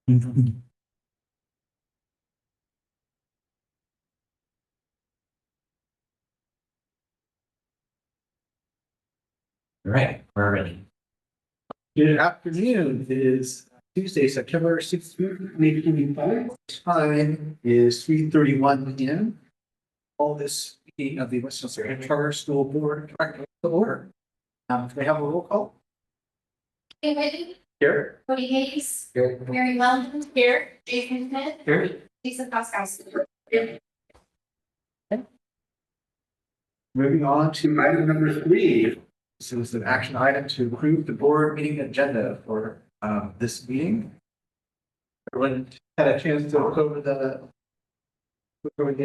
All right, we're ready. Good afternoon. It is Tuesday, September 6th, 2025. Time is 3:31 p.m. All this meeting of the Westminster Charter School Board directly to order. Can I have a roll call? David, Here. Cody Hayes, Here. Mary Weldon, here, Jason Smith, Here. Lisa Pascal. Moving on to item number 3. This is an action item to approve the board meeting agenda for this meeting. Everyone had a chance to look over the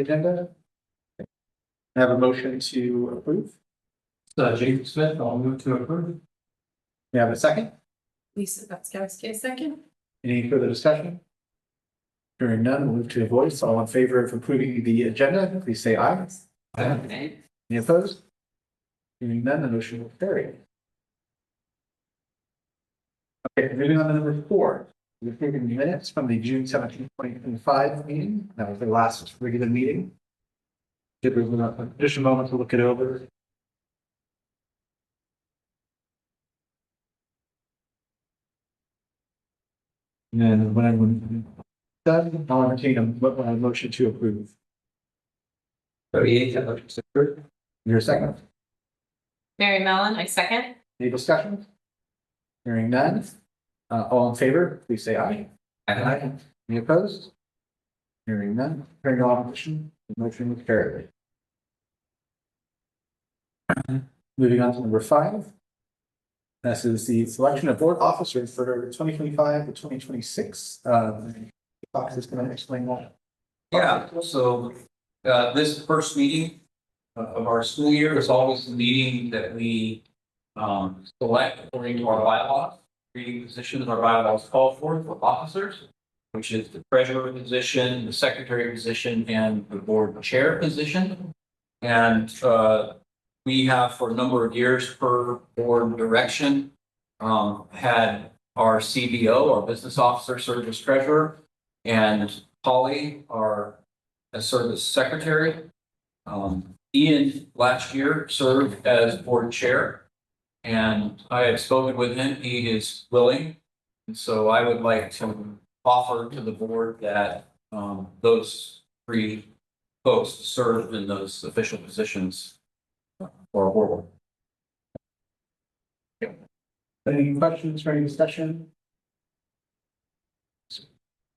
agenda. I have a motion to approve. Jason Smith, I'll move to approve. We have a second. Lisa Pascal, second. Any further discussion? Hearing none, we'll move to a voice. All in favor of approving the agenda, please say aye. Aye. Any opposed? Hearing none, the motion will carry. Okay, moving on to number 4. We've taken minutes from the June 17, 2025 meeting. That was the last regular meeting. Give everyone just a moment to look it over. And then when I'm done, I'll entertain a motion to approve. Motion to approve. Your second. Mary Mellon, I second. Any discussion? Hearing none. All in favor, please say aye. Aye. Any opposed? Hearing none. Hearing no opposition, the motion is carried. Moving on to number 5. This is the selection of board officers for 2025 to 2026. Fox is going to explain that. Yeah, so this first meeting of our school year is always the meeting that we select according to our bylaws. 3 positions our bylaws call for officers, which is the treasurer position, the secretary position, and the board chair position. And we have for a number of years per board direction had our CBO, our business officer, serve as treasurer, and Polly, our served as secretary. Ian last year served as board chair, and I have spoken with him. He is willing, and so I would like to offer to the board that those 3 folks serve in those official positions for our board. Any questions or any discussion?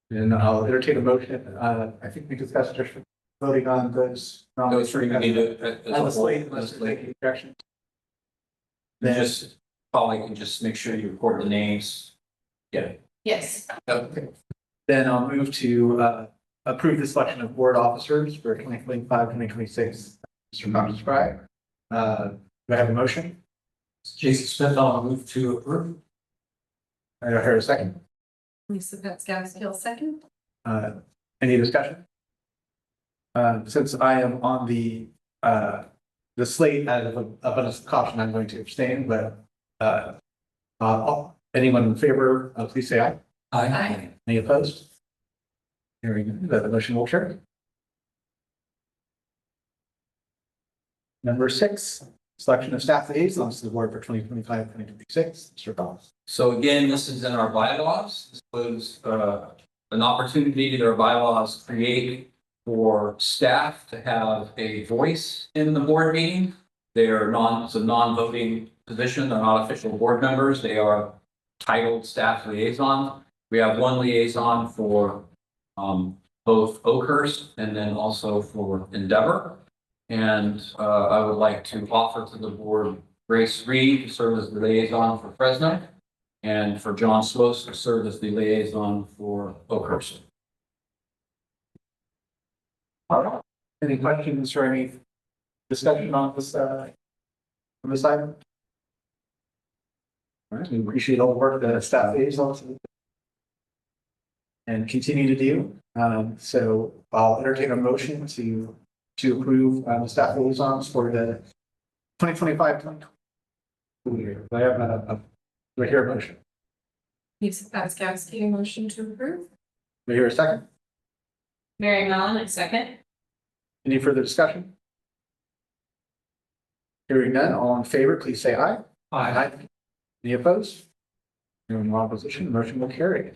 And I'll entertain a motion. I think we discussed just voting on those. Those 3 we need to. On the slate, unless there's any objection. Then just Polly can just make sure you record the names. Yeah. Yes. Okay. Then I'll move to approve the selection of board officers for 2025, 2026. Mr. Tom described. Do I have a motion? Jason Smith, I'll move to approve. I heard a second. Lisa Pascal, second. Any discussion? Since I am on the slate out of abundance of caution, I'm going to abstain, but anyone in favor, please say aye. Aye. Any opposed? Hearing none, the motion will carry. Number 6, selection of staff liaisons to the board for 2025, 2026. Mr. Collins. So again, this is in our bylaws. This was an opportunity that our bylaws create for staff to have a voice in the board meeting. They are it's a non-voting position. They're not official board members. They are titled staff liaison. We have 1 liaison for both Oakhurst and then also for Endeavor. And I would like to offer to the board Grace Reed to serve as the liaison for Fresno, and for John Sloas to serve as the liaison for Oakhurst. Any questions or any discussion on this item? All right, we appreciate all the work that staff liaisons and continue to do. So I'll entertain a motion to approve the staff liaisons for the 2025 school year. Do I have do I hear a motion? Lisa Pascal, motion to approve. Do I hear a second? Mary Mellon, I second. Any further discussion? Hearing none, all in favor, please say aye. Aye. Any opposed? Hearing no opposition, motion will carry.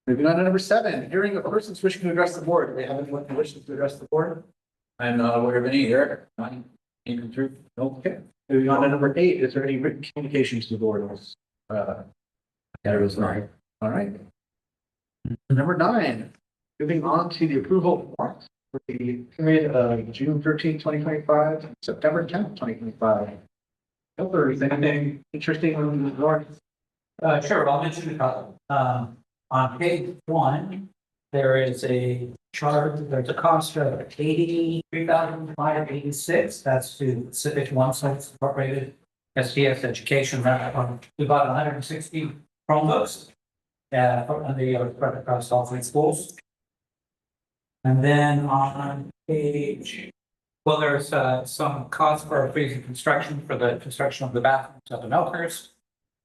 Moving on to number 7, hearing of persons wishing to address the board. Do we have anyone who wishes to address the board? I'm not aware of any there. Came through. Okay. Moving on to number 8, is there any written communications to the board? There is not. All right. Number 9, moving on to the approval of warrants for the period of June 13, 2025, and September 10, 2025. If there's anything interesting on the warrants? Sure, I'll mention a couple. On page 1, there is a chart, there's a cost of $83,586. That's to Civic One Sites Incorporated, SDS Education. We bought 160 Chromebooks from the spread across all 3 schools. And then on page, well, there's some cost for freezing construction for the construction of the bathrooms at the Milkers.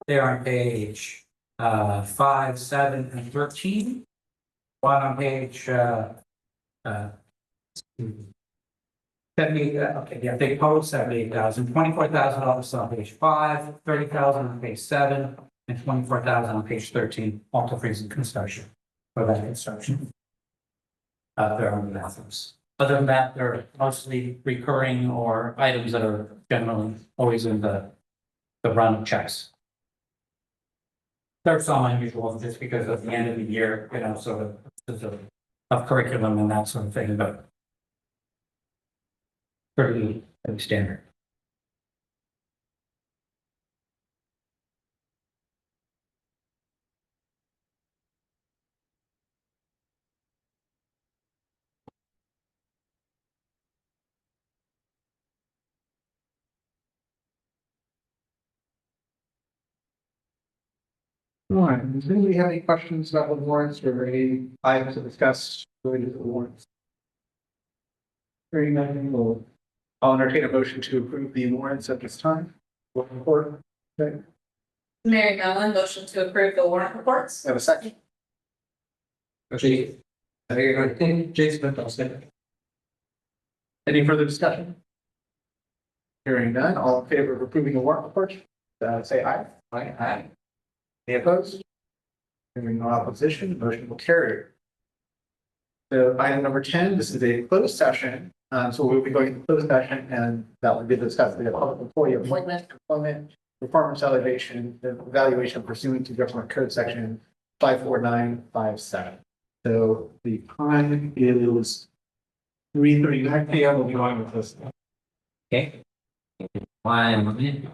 They're on page 5, 7, and 13. One on page 70, okay, yeah, they total 78,000, $24,000 on page 5, 30,000 on page 7, and 24,000 on page 13, multi freezing construction for that construction. They're on the bathrooms. Other than that, they're mostly recurring or items that are generally always in the run of checks. There's some unusual just because of the end of the year, sort of curriculum and that sort of thing, but pretty standard. All right, does anybody have any questions about the warrants or any items to discuss related to the warrants? Hearing none, I'll entertain a motion to approve the warrants at this time. Report. Okay, Mary Mellon, motion to approve the warrant reports. have a second. Okay. I think Jason, I'll say. Any further discussion? Hearing none, all in favor of approving the warrant report, say aye. Aye. Aye. Any opposed? Hearing no opposition, motion will carry. So item number 10, this is a closed session. So we'll be going to closed session and that will be discussing the public employee appointment, employment, performance evaluation pursuant to government code section 54957. So the time is 3:39 p.m. We'll be going with this. Okay. 1 minute.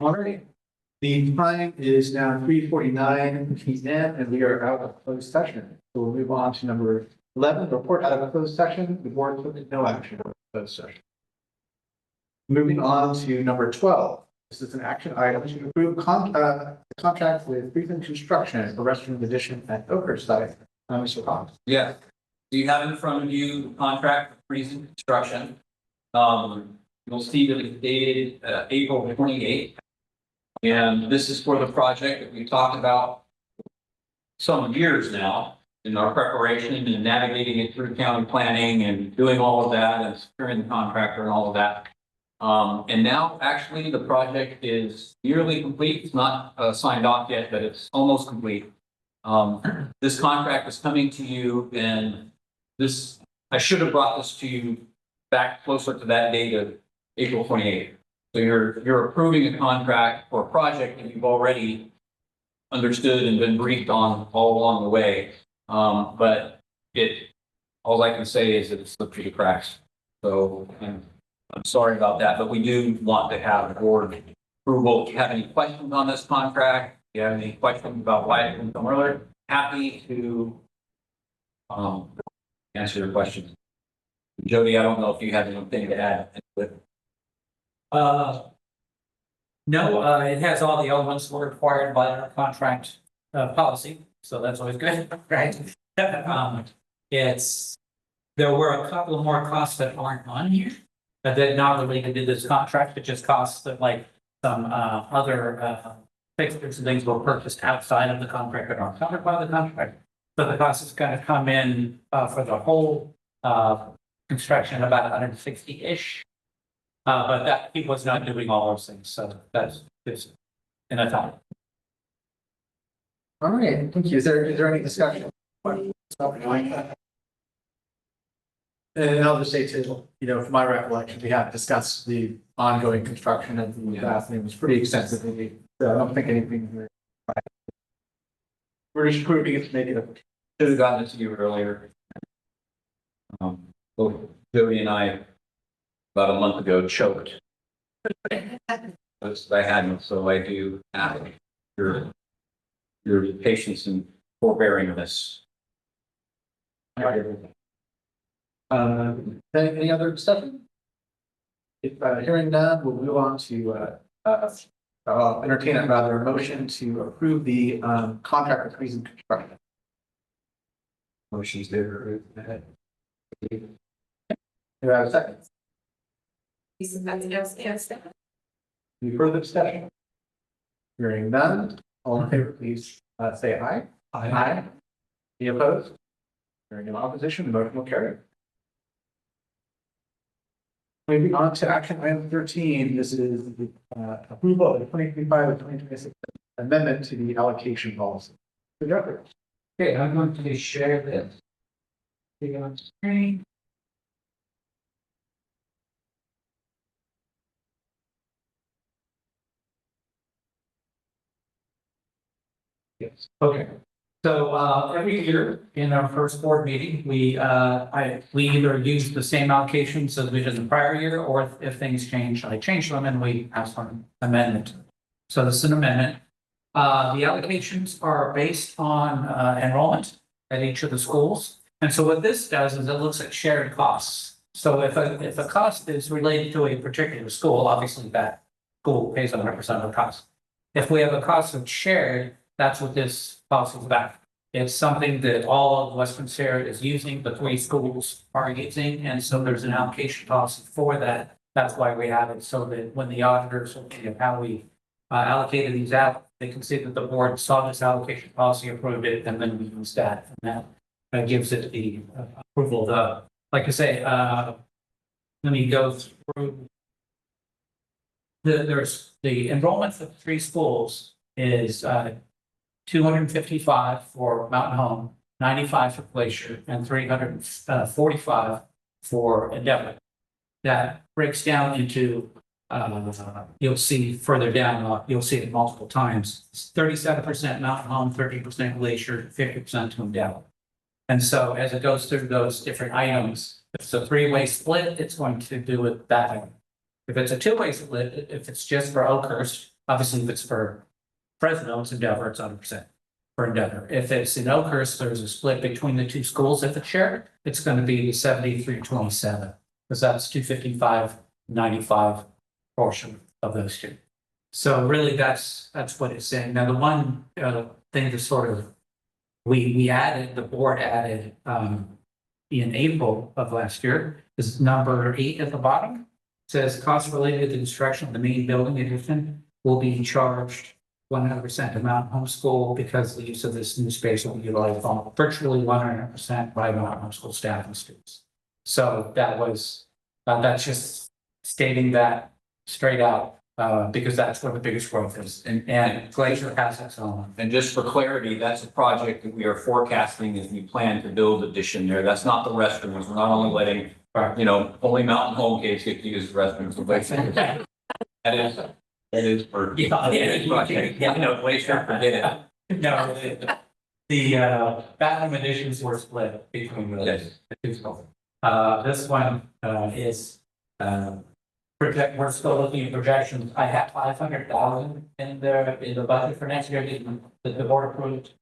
All right. The time is now 3:49 PM and we are out of closed session. So we'll move on to number 11, report out of closed session. The board took no action on closed session. Moving on to number 12. This is an action item to approve contract with Freedom Construction for restroom addition at Oakhurst site. Mr. Cox. Yeah. So you have in front of you the contract for freezing construction. You'll see that it's dated April 28th. And this is for the project that we talked about some years now in our preparation and navigating it through county planning and doing all of that and securing the contractor and all of that. And now actually the project is nearly complete. It's not signed off yet, but it's almost complete. This contract is coming to you and I should have brought this to you back closer to that date of April 28th. So you're approving a contract for a project that you've already understood and been briefed on all along the way. But all I can say is that it slipped through the cracks. So I'm sorry about that, but we do want to have board approval. If you have any questions on this contract, if you have any questions about why it didn't come earlier, happy to answer your questions. Jody, I don't know if you have anything to add. No, it has all the elements that were required by our contract policy, so that's always good, right? There were a couple of more costs that aren't on here that not related to this contract, but just costs that like some other fixtures and things were purchased outside of the contract that aren't covered by the contract. So the cost is going to come in for the whole construction about 160-ish. But that he was not doing all those things, so that's just in a time. All right, thank you. Is there any discussion? And I'll just say too, from my recollection, we have discussed the ongoing construction of the bathroom. It was pretty extensively. So I don't think anything. We're just proving it to make it. Should have gotten it to you earlier. Both Jody and I, about a month ago, choked. I hadn't, so I do ask your patience and forbearing this. Any other discussion? If hearing none, we'll move on to entertain a motion to approve the contract with Freedom Construction. Motion's there. Do I have a second? Yes. Any further discussion? Hearing none, all in favor, please say aye. Aye. Any opposed? Hearing no opposition, the motion will carry. Moving on to action item 13, this is the approval of the 2025 and 2026 amendment to the allocation policy. Okay, I'm going to share this. See on screen. Yes. Okay. So every year in our first board meeting, we either use the same allocations as we did the prior year, or if things change, I change them and we ask for an amendment. So this is an amendment. The allocations are based on enrollment at each of the schools. And so what this does is it looks at shared costs. So if a cost is related to a particular school, obviously that school pays 100% of the cost. If we have a cost that's shared, that's what this policy is about. It's something that all of Western Sierra is using, the 3 schools are using, and so there's an allocation policy for that. That's why we have it, so that when the auditors look at how we allocated these out, they can see that the board saw this allocation policy, approved it, and then we use that, and that gives it the approval. Like I say, let me go through. There's the enrollment for 3 schools is 255 for Mountain Home, 95 for Glacier, and 345 for Endeavor. That breaks down into, you'll see further down, you'll see it multiple times. It's 37% Mountain Home, 30% Glacier, 50% to Endeavor. And so as it goes through those different items, if it's a 3-way split, it's going to do it that way. If it's a 2-way split, if it's just for Oakhurst, Obviously, if it's for Fresno, it's Endeavor, it's 100% for Endeavor. If it's in Oakhurst, there's a split between the two schools. If it's shared, it's going to be the 73-27, because that's 255-95 portion of those two. So really, that's what it's saying. Now, the one thing to sort of the board added in April of last year is number 8 at the bottom. It says costs related to the construction of the main building addition will be charged 100% to Mountain Homeschool because the use of this new space will be utilized on virtually 100% by Mountain Homeschool staff and students. So that was that's just stating that straight out. Because that's where the biggest growth is, and Glacier has its own. And just for clarity, that's a project that we are forecasting as we plan to build addition there. That's not the restrooms. We're not only letting, only Mountain Home kids get to use the restrooms. That is for. Yeah. No, Glacier, forget it. No, the bathroom additions were split between the two schools. This one is we're still looking at projections. I have 500,000 in the budget for next year that the board approved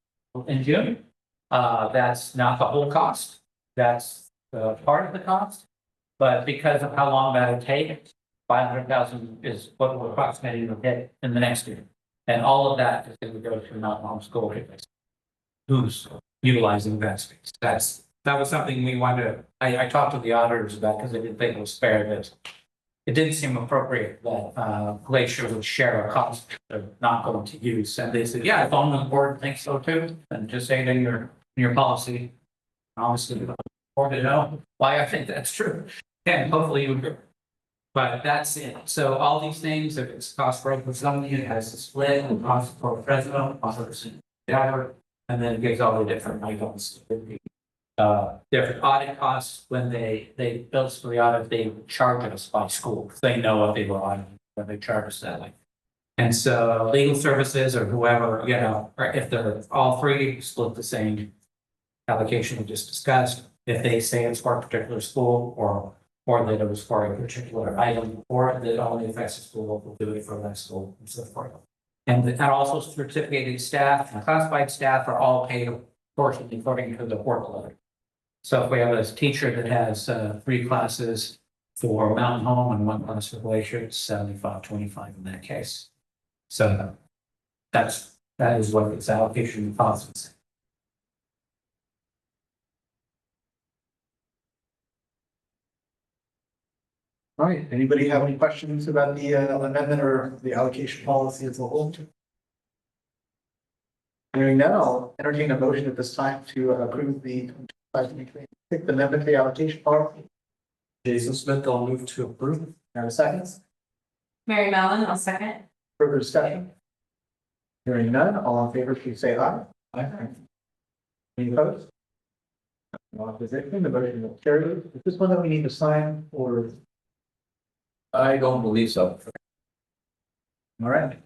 in June. That's not the whole cost. That's part of the cost. But because of how long that'll take, 500,000 is what we're approximating to hit in the next year. And all of that is going to go to Mountain Homeschool who's utilizing that space. That was something we wanted to, I talked to the auditors about because they didn't think it was fair that it didn't seem appropriate that Glacier would share a cost they're not going to use. And they said, yeah, if on the board thinks so too, then just say it in your policy. Obviously, the board to know why I think that's true. And hopefully you agree. But that's it. So all these things, if it's cost for open zoning, it has a split, and cost for Fresno, cost for Denver, and then it gives all the different items. Different audit costs when they build for the audit, they charge us by school. They know what they were auditing when they charge us that way. And so legal services or whoever, or if they're all three, split the same allocation we just discussed. If they say it's for a particular school or that it was for a particular item or that it only affects the school, we'll do it for that school and so forth. And also certificated staff and classified staff are all paid proportionally according to the workload. So if we have a teacher that has 3 classes for Mountain Home and 1 class for Glacier, it's 75-25 in that case. So that is what its allocation policy. All right, anybody have any questions about the amendment or the allocation policy as a whole? Hearing none, I'll entertain a motion at this time to approve the amendment to the allocation policy. Jason Smith, I'll move to approve. Have a second? Mary Mellon, I'll second. Further discussion? Hearing none, all in favor, please say aye. Aye. Any opposed? No opposition, the motion will carry. Is this one that we need to sign or? I don't believe so. All right.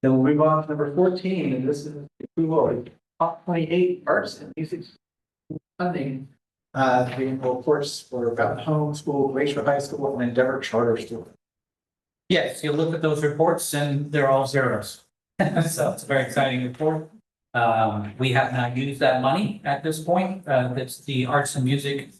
Then we'll move on to number 14, and this is the approval of top 28 arts and music funding. The annual reports for Mountain Home School, Glacier High School, and Endeavor Charter School. Yes, you look at those reports and they're all zeros. So it's a very exciting report. We have not used that money at this point. That's the arts and music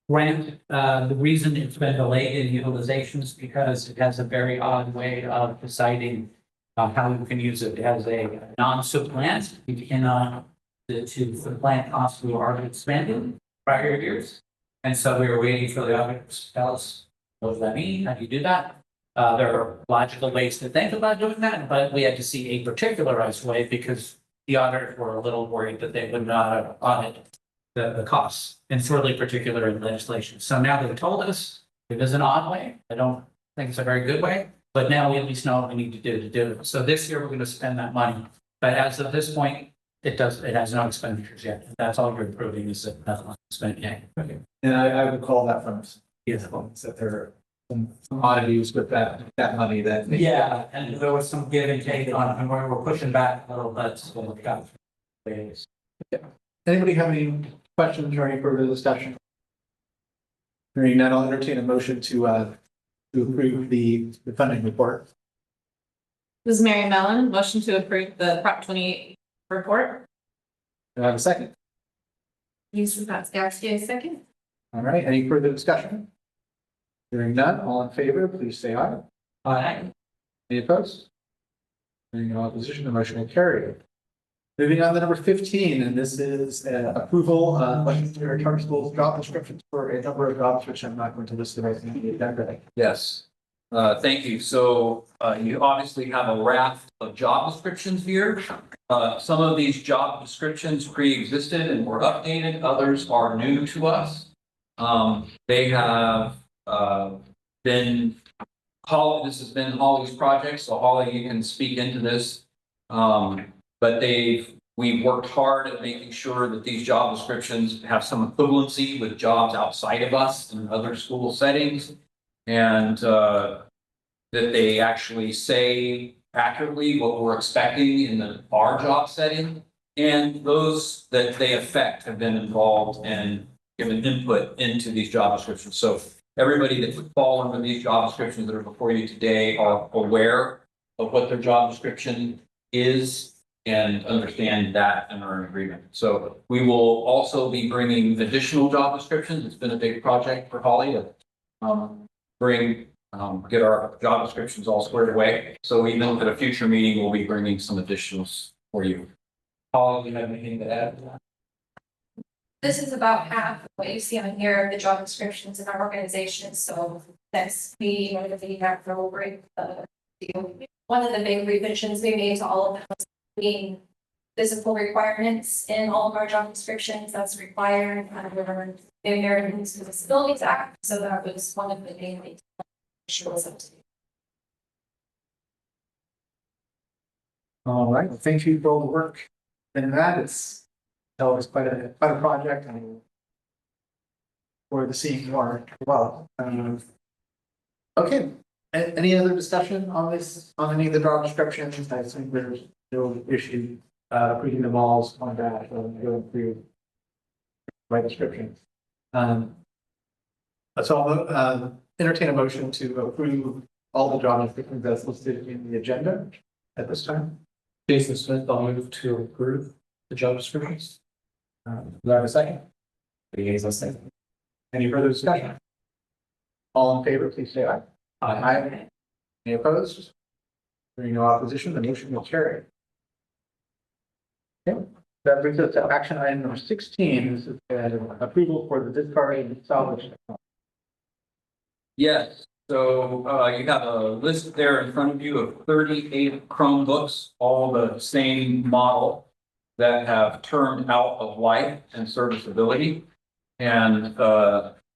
grant. The reason it's been delayed in utilization is because it has a very odd way of deciding how you can use it as a non-supplant. You cannot to supplant costs we already expended prior years. And so we were waiting for the auditors to tell us, what does that mean? How do you do that? There are logical ways to think about doing that, but we had to see a particularized way because the auditors were a little worried that they would not audit the costs. And it's really particular in legislation. So now they've told us it is an odd way. I don't think it's a very good way, but now we at least know what we need to do it. So this year we're going to spend that money. But as of this point, it has no expenditures yet. That's all you're approving is that nothing spent yet. Okay. And I would call that from that there are some oddities with that money that. Yeah, and there was some give and take on it, and we're pushing back a little bit. So we got ways. Anybody have any questions or any further discussion? Hearing none, I'll entertain a motion to to approve the funding report. This is Mary Mellon, motion to approve the Prop 28 report. Do I have a second? Lisa Paskowski, second. All right, any further discussion? Hearing none, all in favor, please say aye. Aye. Any opposed? Hearing no opposition, the motion will carry. Moving on to number 15, and this is approval of charter schools job descriptions for a number of jobs, which I'm not going to list the rest of the agenda. Yes, thank you. So, you obviously have a raft of job descriptions here. Some of these job descriptions pre-existed and were updated, others are new to us. They have, been, this has been Holly's project, so Holly, you can speak into this. But we've worked hard at making sure that these job descriptions have some equivalency with jobs outside of us in other school settings. And that they actually say accurately what we're expecting in our job setting. And those that they affect have been involved and given input into these job descriptions. So everybody that would fall under these job descriptions that are before you today are aware of what their job description is and understand that and are in agreement. So we will also be bringing additional job descriptions. It's been a big project for Holly to get our job descriptions all squared away. So even at a future meeting, we'll be bringing some additionals for you. Holly, do you have anything to add? This is about half of what you see on here, the job descriptions in our organization, so that's we have to break the deal. One of the big revisions we made to all of them was being physical requirements in all of our job descriptions that's required under the Americans with Disabilities Act, so that was one of the main things. All right, well, thank you for all the work. And that is always quite a project and for the seeing more as well. Okay, any other discussion on this, on any of the job descriptions? I think there's no issue, reading them all on that, going through my description. So I'll entertain a motion to approve all the job descriptions that's listed in the agenda at this time. Jason Smith, I'll move to approve the job descriptions. Do I have a second? Yes, a second. Any further discussion? All in favor, please say aye. Aye. Any opposed? Hearing no opposition, the motion will carry. Okay, that brings us to action item number 16. This is approval for the discard and salvage. Yes, so you have a list there in front of you of 38 Chromebooks, all the same model that have turned out of life and serviceability. And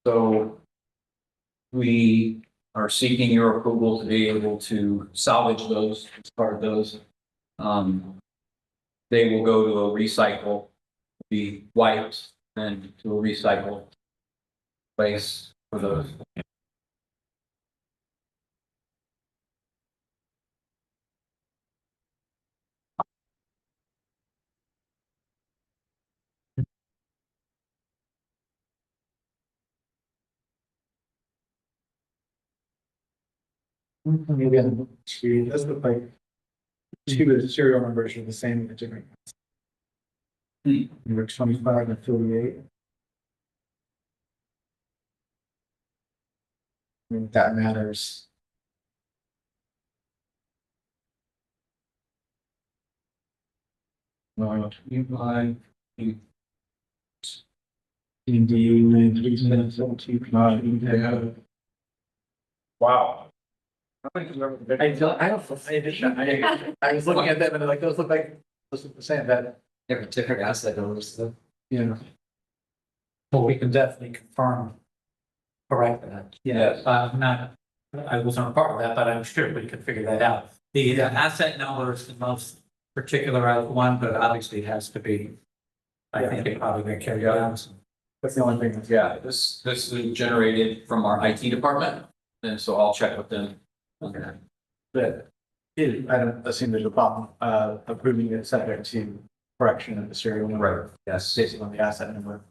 so we are seeking your approval to be able to salvage those, discard those. They will go to a recycle, be wiped, and to a recycle place for those. Maybe on the screen, this look like two of the serial numbers are the same, but different. Number 25 and 38. I think that matters. You Indeed, Wow. I was looking at them and like, those look the same, that, Different asset owners, though. you know. Well, we can definitely confirm. Correct that. Yes. I wasn't a part of that, but I'm sure we can figure that out. The asset number is the most particular out of one, but obviously it has to be. I think it probably going to carry out. That's the only thing. Yeah, this is generated from our IT department, and so I'll check with them. Okay. But I don't assume there's a problem, approving it subject to correction of the serial number. Right. Yes. Based on the asset number.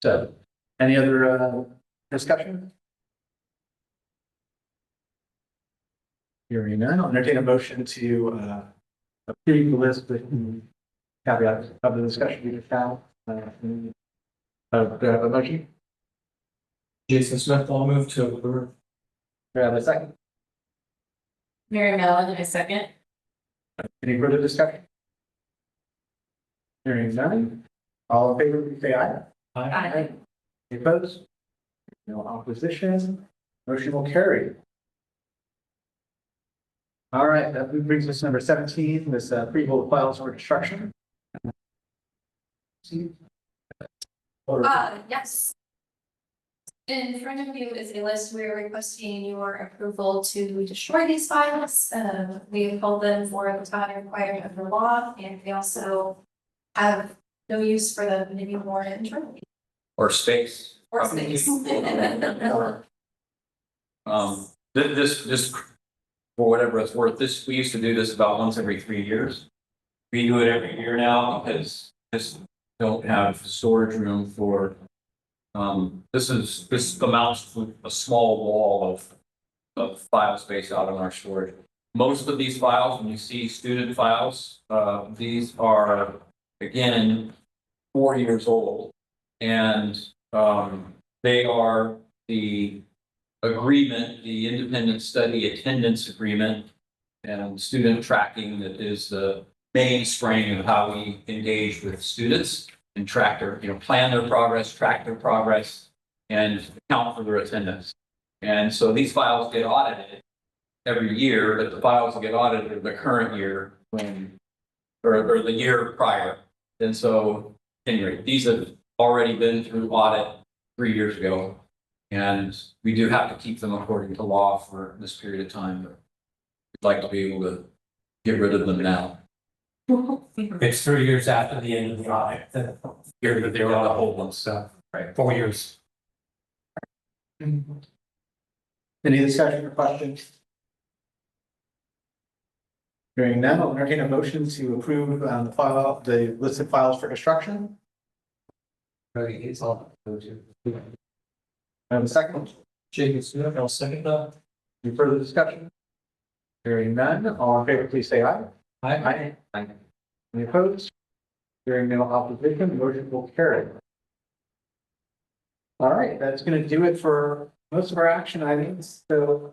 So, any other, discussion? Hearing none, I'll entertain a motion to approve the list with caveats of the discussion we just had. Do I have a motion? Jason Smith, I'll move to approve. Do I have a second? Mary Mellon, I second. Any further discussion? Hearing none, all in favor, please say aye. Aye. Any opposed? No opposition, motion will carry. All right, that brings us to number 17, this approval of files for construction. Yes. In front of you is a list. We are requesting your approval to destroy these files. We have called them for the time required under law, and we also have no use for them anymore internally Or space. or space. This, for whatever it's worth, we used to do this about once every 3 years. We do it every year now because just don't have storage room for, this amounts to a small wall of file space out in our storage. Most of these files, when you see student files, these are, again, 4 years old. And, they are the agreement, the independent study attendance agreement and student tracking that is the mainspring of how we engage with students and track their, plan their progress, track their progress, and account for their attendance. And so these files get audited every year, but the files that get audited are the current year or the year prior. And so anyway, these have already been through audit 3 years ago. And we do have to keep them according to law for this period of time, but we'd like to be able to get rid of them now. It's 3 years after the end of the audit, the year that they were on the whole one, so, Right. 4 years. Any discussion or questions? Hearing none, I'll entertain a motion to approve the listed files for construction. It's all. I have a second. Jason Smith, I'll second that. Any further discussion? Hearing none, all in favor, please say aye. Aye. Any opposed? Hearing no opposition, the motion will carry. All right, that's going to do it for most of our action items. So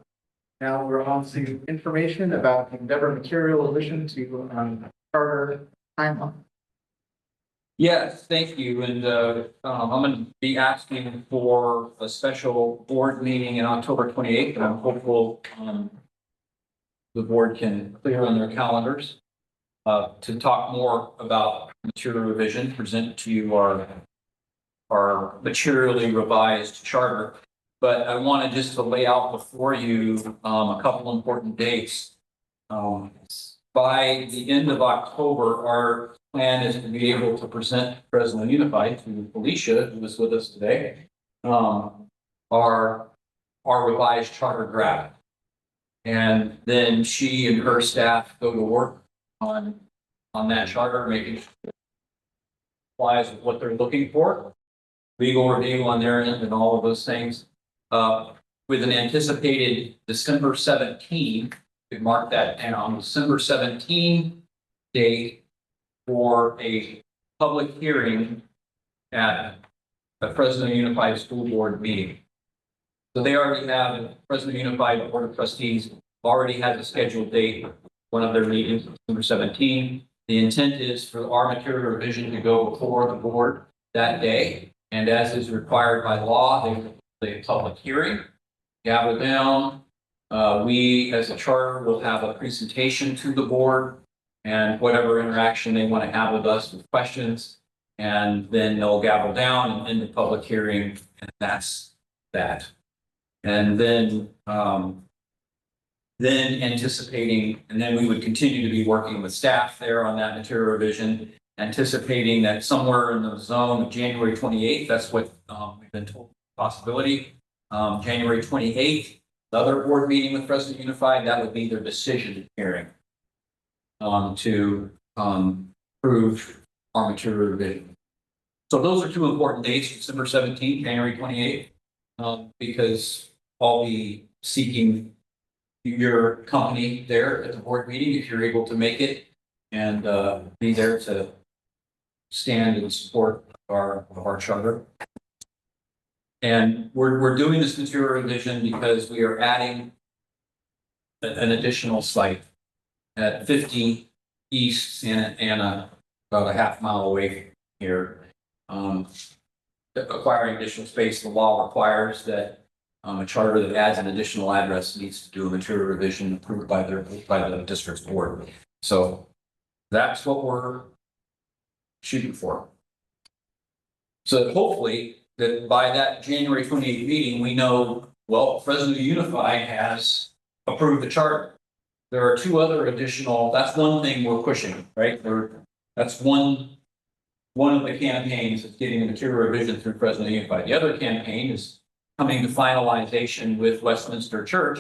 now we're on to information about Endeavor Material addition to charter timeline. Yes, thank you. And I'm going to be asking for a special board meeting on October 28th. And I'm hopeful the board can clear on their calendars to talk more about material revision, present to you our materially revised charter. But I wanted just to lay out before you a couple important dates. By the end of October, our plan is to be able to present Fresno Unified to Felicia, who is with us today, our revised charter draft. And then she and her staff go to work on that charter, making sure it applies with what they're looking for, legal review on their end and all of those things. With an anticipated December 17th, we mark that down, December 17th date for a public hearing at the Fresno Unified School Board meeting. So they already have, Fresno Unified Board of Trustees already has a scheduled date, one of their meetings, December 17th. The intent is for our material revision to go before the board that day. And as is required by law, they will a public hearing, gather down. We, as a charter, will have a presentation to the board and whatever interaction they want to have with us with questions. And then they'll gavel down and end the public hearing, and that's that. And then anticipating, and then we would continue to be working with staff there on that material revision, anticipating that somewhere in the zone of January 28th, that's what we've been told. Possibility, January 28th, the other board meeting with Fresno Unified, that would be their decision hearing to approve our material revision. So those are two important dates, December 17th, January 28th, because I'll be seeking your company there at the board meeting if you're able to make it and be there to stand in support of our charter. And we're doing this material revision because we are adding an additional site at 50 East Santa Ana, about a half mile away here. Acquiring additional space, the law requires that a charter that adds an additional address needs to do a material revision approved by the district's board. So that's what we're shooting for. So hopefully that by that January 28th meeting, we know, well, Fresno Unified has approved the charter. There are two other additional, that's one thing we're pushing, right? That's one of the campaigns that's getting a material revision through Fresno Unified. The other campaign is coming to finalization with Westminster Church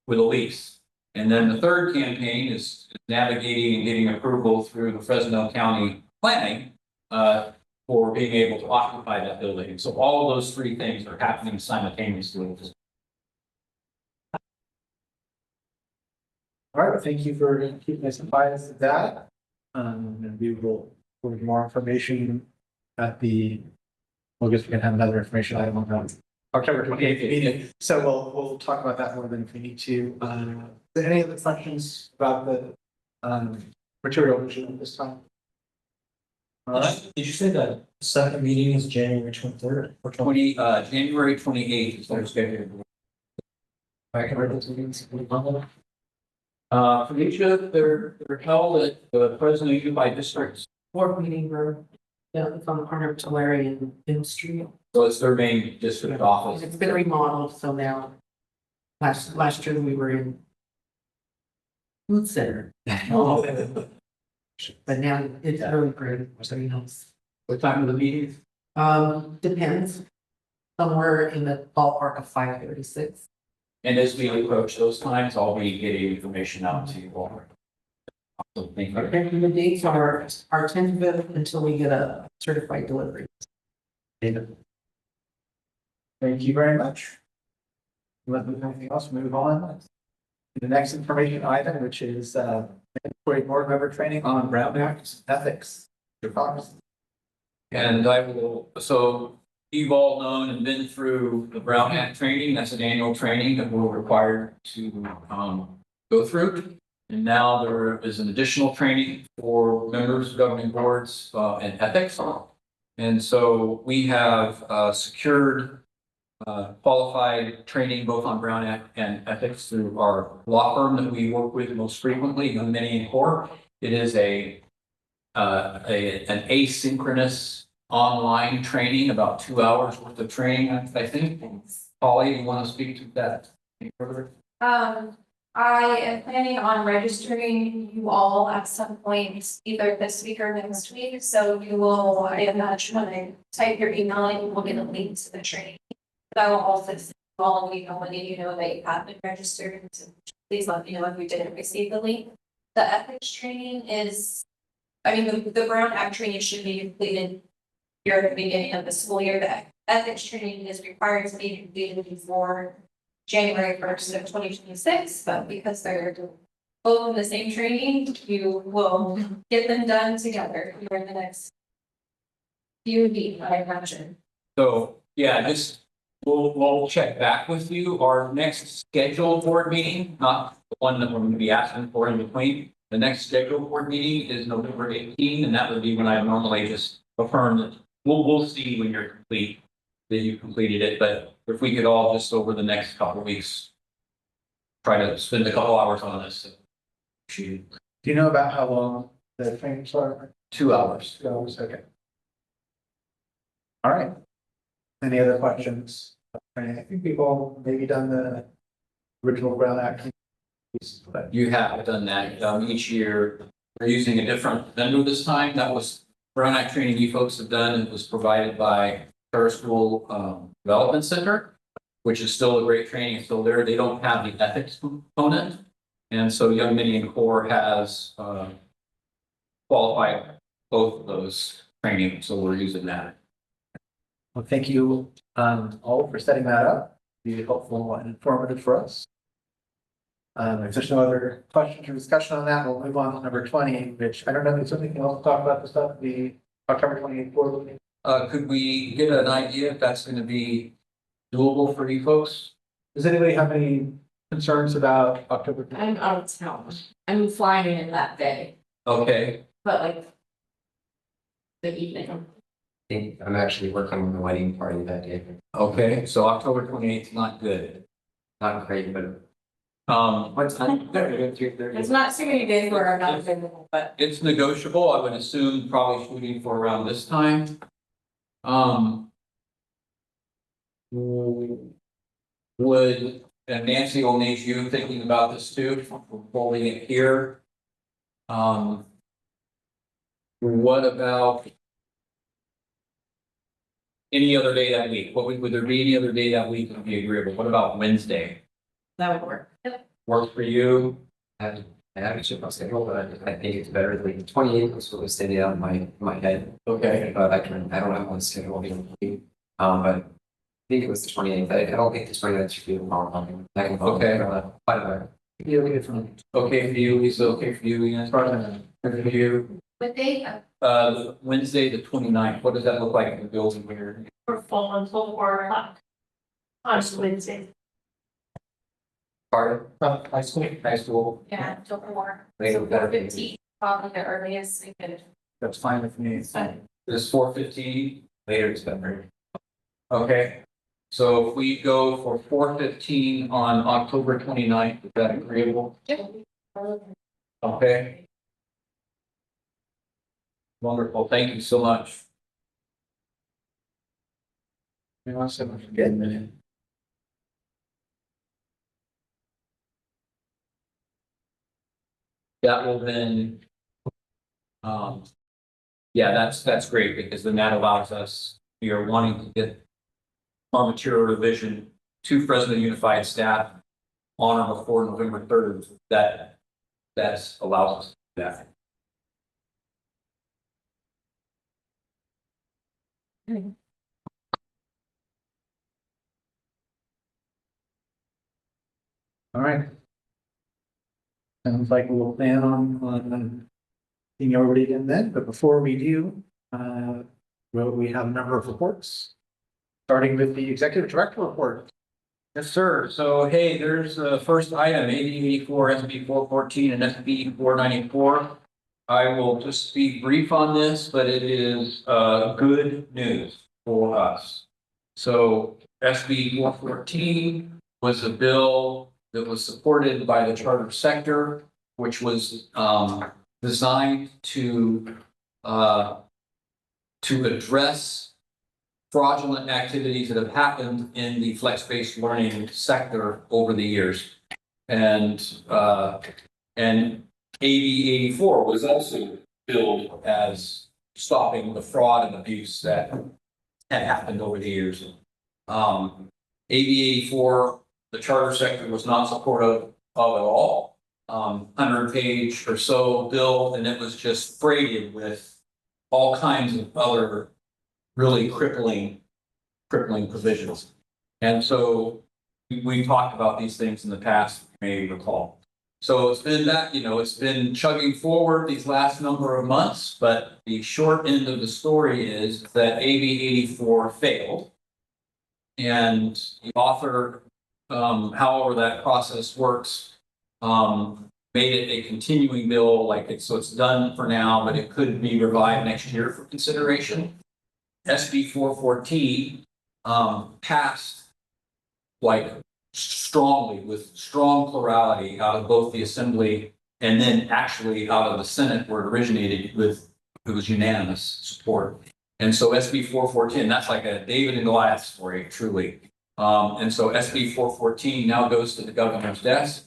with a lease. And then the third campaign is navigating and getting approval through the Fresno County planning for being able to occupy that building. So all of those three things are happening simultaneously. All right, thank you for keeping us advised of that. And we will provide more information at the, well, I guess we can have another information item on that October 28th meeting. So we'll talk about that more than if we need to. Any other questions about the material revision at this time? All right. Did you say that second meeting is January 23rd or 20th? January 28th is their schedule. Felicia, they're held at the Fresno Unified District's board meeting room. Yeah, it's on the corner of Tulare and Bill Street. so it's their main district office. It's been remodeled, so now, last year we were in food center. But now it's really great, so you know, What time of the meeting? depends. Somewhere in the ballpark of 5:36. And as we approach those times, I'll be getting information out to you all. Awesome, thank you. And the dates are tentative until we get a certified delivery. Thank you very much. Unless there's anything else, move on. to the next information item, which is mandatory board member training on Brown Act ethics. Your thoughts? And I will, so you've all known and been through the Brown Act training. That's an annual training that we're required to go through. And now there is an additional training for members of governing boards and ethics. And so we have secured qualified training both on Brown Act and ethics through our law firm that we work with most frequently, Young Minnie and Core. It is an asynchronous online training, about 2 hours worth of training, I think. Polly, you want to speak to that any further? I am planning on registering you all at some point, either this week or next week. So you will, I imagine, when I type your email in, you will get a link to the training. But I will also send all of you know when you know that you have been registered. So please let me know if you didn't receive the link. The ethics training is, I mean, the Brown Act training should be completed here at the beginning of the school year. The ethics training is required to be completed before January 1st of 2026, but because they're both in the same training, you will get them done together during the next few weeks, I imagine. So, yeah, just, we'll check back with you. Our next scheduled board meeting, not the one that we're going to be asking for in between. The next scheduled board meeting is November 18, and that would be when I normally just affirm that we'll see when you're complete, that you completed it, but if we could all just over the next couple of weeks, try to spend a couple hours on this. Do you know about how long the trainings are? 2 hours. 2 hours, okay. All right. Any other questions? I think we've all maybe done the original Brown Act. But You have done that each year. We're using a different vendor this time. That was Brown Act training you folks have done. It was provided by Charter School Development Center, which is still a great training. It's still there. They don't have the ethics component. And so Young Minnie and Core has qualified both of those trainings. So we're using that. well, thank you all for setting that up. Be helpful and informative for us. If there's no other questions or discussion on that, we'll move on to number 20, which I don't know if there's something else to talk about this stuff, the October 28th board meeting. Could we get an idea if that's gonna be doable for you folks? Does anybody have any concerns about October? I'm out of town. I'm flying in that day, Okay, but like the evening. I'm actually working on the wedding party that day. okay, so October 28th is not good. Not great, but What's There's not too many days where I'm not available, but It's negotiable, I would assume probably shooting for around this time. Would, and Nancy will need you thinking about this too, holding it here. What about any other day that week? Would there be any other day that week that would be agreeable? What about Wednesday? that would work. Work for you? I haven't checked my schedule, but I think it's better. Like the 28th was what was standing out in my head. Okay. But I don't have one schedule being. But I think it was the 28th. I don't think the 29th should be a problem. I can Okay. But Yeah, we get from. Okay for you, Lisa, okay for you, Ian? Okay for you? What day? Wednesday, the 29th. What does that look like in the building here? For full until 4 o'clock. On Wednesday. Part High school. high school. Yeah, until 4. Later, better. 4:15, probably the earliest we could. That's fine with me. This 4:15. later is better. Okay. So if we go for 4:15 on October 29th, is that agreeable? Okay. Wonderful. Thank you so much. That will then. Yeah, that's great because then that allows us, we are wanting to get our material revision to Fresno Unified staff on or before November 3rd. That allows us to do that. All right. Sounds like we'll plan on seeing everybody again then, but before we do, we have a number of reports. Starting with the executive director report. Yes, sir. So, hey, there's the first item, AB 84, SB 414, and SB 494. I will just be brief on this, but it is good news for us. So SB 414 was a bill that was supported by the charter sector, which was designed to address fraudulent activities that have happened in the flex-based learning sector over the years. And AB 84 was also billed as stopping the fraud and abuse that had happened over the years. AB 84, the charter sector was not supportive of at all. 100-page or so bill, and it was just freighted with all kinds of other really crippling provisions. And so we talked about these things in the past, you may recall. So it's been that, it's been chugging forward these last number of months, but the short end of the story is that AB 84 failed. And the author, however that process works, made it a continuing bill, so it's done for now, but it could be revived next year for consideration. SB 414 passed strongly with strong plurality out of both the assembly and then actually out of the Senate where it originated it was unanimous support. And so SB 414, that's like a David and Goliath story, truly. And so SB 414 now goes to the governor's desk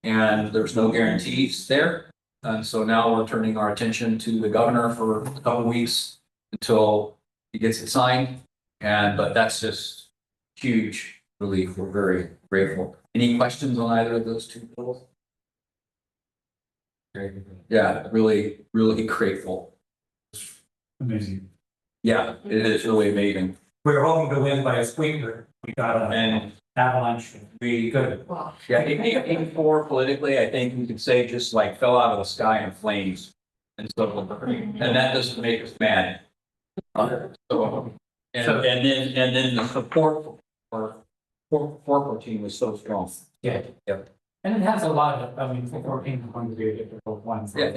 and there's no guarantees there. And so now we're turning our attention to the governor for a couple of weeks until he gets it signed. But that's just huge relief. We're very grateful. Any questions on either of those two bills? Yeah, really, really grateful. Amazing. Yeah, it is really amazing. We're hoping to win by a squeaker. We got And an avalanche. we, Good. yeah, 84 politically, I think you could say just like fell out of the sky in flames. And so, and that doesn't make us mad. So, and then the support for 414 was so strong. Yeah. Yep. And it has a lot of, I mean, for 14 going to be a difficult one for Yeah.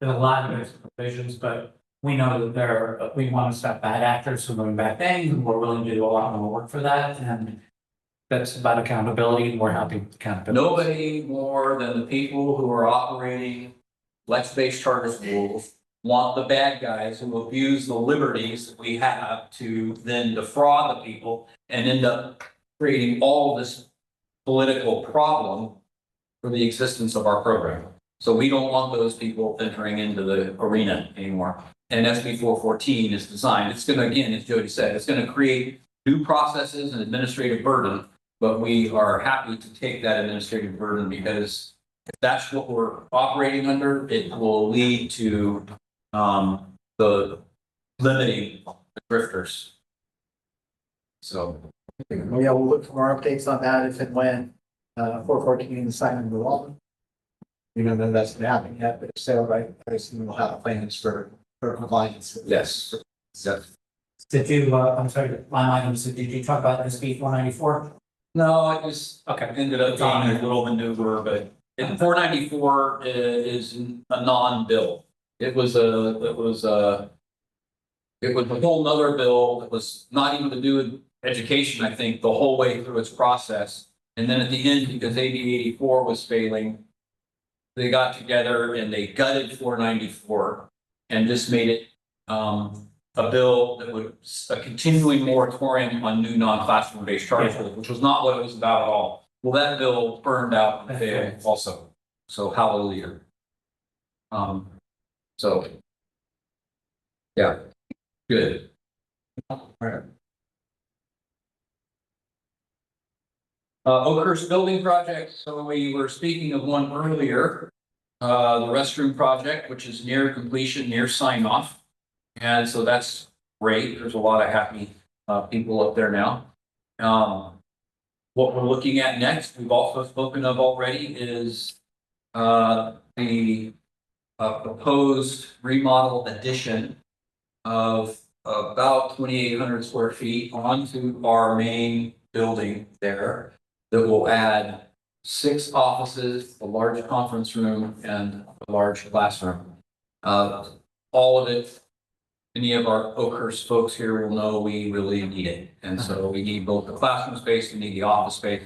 there's a lot of provisions, but we know that we want to stop bad actors from going back things, and we're willing to do a lot more work for that, and that's about accountability, and we're happy with accountability. Nobody more than the people who are operating Lex-based charter schools want the bad guys who abuse the liberties that we have to then defraud the people and end up creating all this political problem for the existence of our program. So we don't want those people entering into the arena anymore. And SB 414 is designed, it's gonna, again, as Jody said, it's gonna create new processes and administrative burden, but we are happy to take that administrative burden because if that's what we're operating under, it will lead to the limiting the drifters. So. Yeah, we'll look for more updates on that if and when, 414 is signed into law. You know, then that's not happening yet, but if so, right, I assume we'll have plans for compliance. Yes. Yes. Did you, I'm sorry, line items, did you talk about SB 494? No, it was, Okay. ended up being a little maneuver, but 494 is a non-bill. It was a whole nother bill that was not even to do with education, I think, the whole way through its process. And then at the end, because AB 84 was failing, they got together and they gutted 494 and just made it a bill that would a continuing moratorium on new non-classroom based charter schools, which was not what it was about at all. Well, that bill burned out and failed also. So hallelujah. So yeah, good. All right. Oakhurst building project. So we were speaking of one earlier, the restroom project, which is near completion, near sign off. And so that's great. There's a lot of happy people up there now. What we're looking at next, we've also spoken of already, is the proposed remodel addition of about 2,800 square feet onto our main building there that will add 6 offices, a large conference room, and a large classroom. All of it, any of our Oakhurst folks here will know we really need it. And so we need both the classroom space, we need the office space.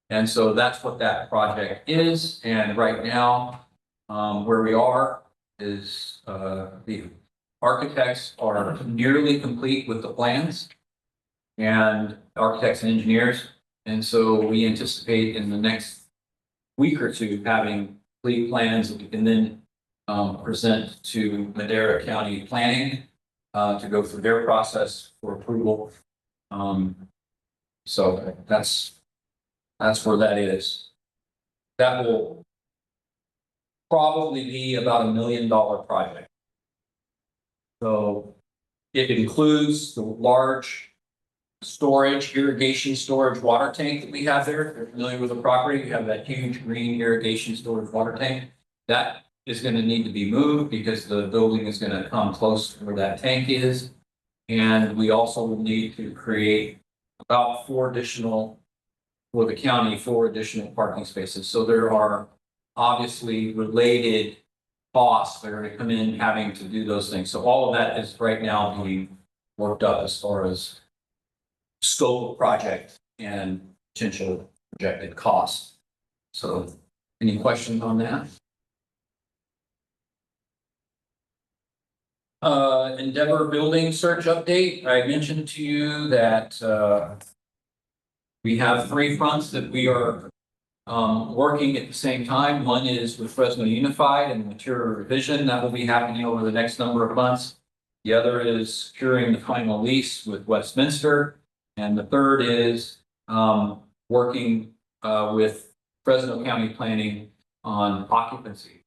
And so that's what that project is. And right now, where we are is the architects are nearly complete with the plans and architects and engineers. And so we anticipate in the next week or two having complete plans that we can then present to Madera County Planning to go through their process for approval. So that's where that is. That will probably be about $1 million project. So it includes the large storage, irrigation storage water tank that we have there. If you're familiar with the property, we have that huge green irrigation storage water tank. That is going to need to be moved because the building is going to come close to where that tank is. And we also will need to create about 4 additional, for the county, 4 additional parking spaces. So there are obviously related costs that are going to come in having to do those things. So all of that is right now being worked up as far as scope of project and potential projected costs. So any questions on that? Endeavor building search update. I mentioned to you that we have 3 fronts that we are working at the same time. One is with Fresno Unified and material revision that will be happening over the next number of months. The other is securing the final lease with Westminster. And the third is working with Fresno County Planning on occupancy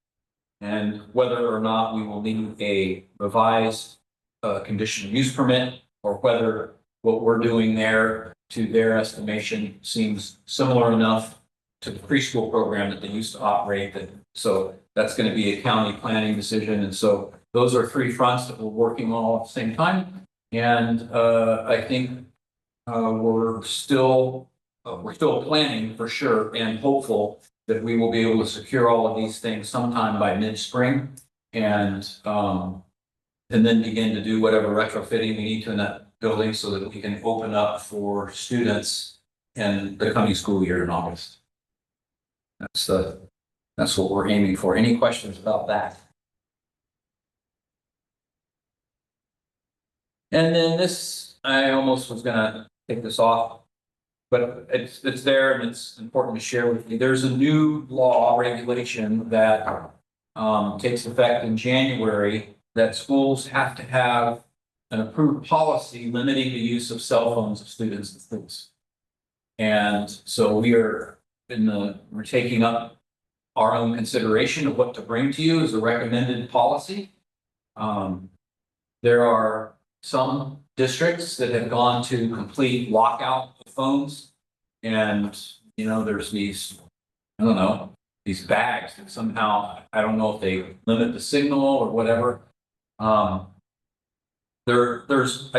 and whether or not we will need a revised conditional use permit or whether what we're doing there to their estimation, seems similar enough to the preschool program that they used to operate. So that's going to be a county planning decision. And so those are three fronts that we're working on all at the same time. And I think we're still planning for sure and hopeful that we will be able to secure all of these things sometime by mid-spring and then begin to do whatever retrofitting we need to in that building so that we can open up for students in the coming school year in August. That's what we're aiming for. Any questions about that? And then this, I almost was gonna take this off, but it's there and it's important to share with you. There's a new law regulation that takes effect in January that schools have to have an approved policy limiting the use of cell phones of students and schools. And so we're taking up our own consideration of what to bring to you as a recommended policy. There are some districts that have gone to complete lockout of phones. And, there's these, I don't know, these bags that somehow, I don't know if they limit the signal or whatever. There's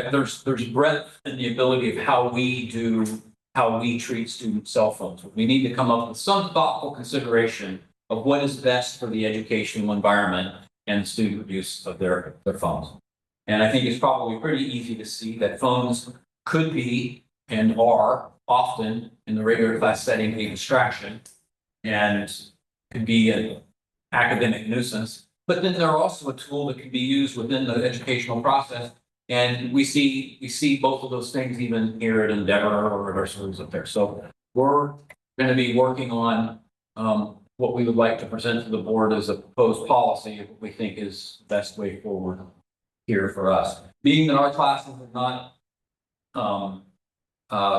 breadth in the ability of how we treat student cell phones. We need to come up with some thoughtful consideration of what is best for the educational environment and student use of their phones. And I think it's probably pretty easy to see that phones could be and are often in the regular class setting a distraction and could be an academic nuisance. But then they're also a tool that can be used within the educational process. And we see both of those things even here at Endeavor or at our schools up there. So we're going to be working on what we would like to present to the board as a proposed policy, what we think is the best way forward here for us. Being that our classes are not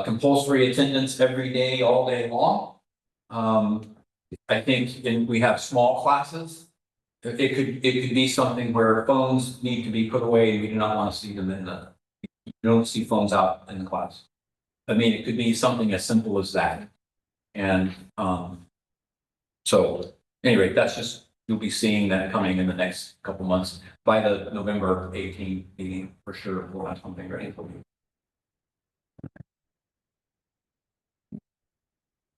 compulsory attendance every day, all day long, I think we have small classes. It could be something where phones need to be put away. We do not want to see them you don't see phones out in the class. I mean, it could be something as simple as that. And so anyway, that's just, you'll be seeing that coming in the next couple months. By the November 18th meeting, for sure, we'll have something ready for you.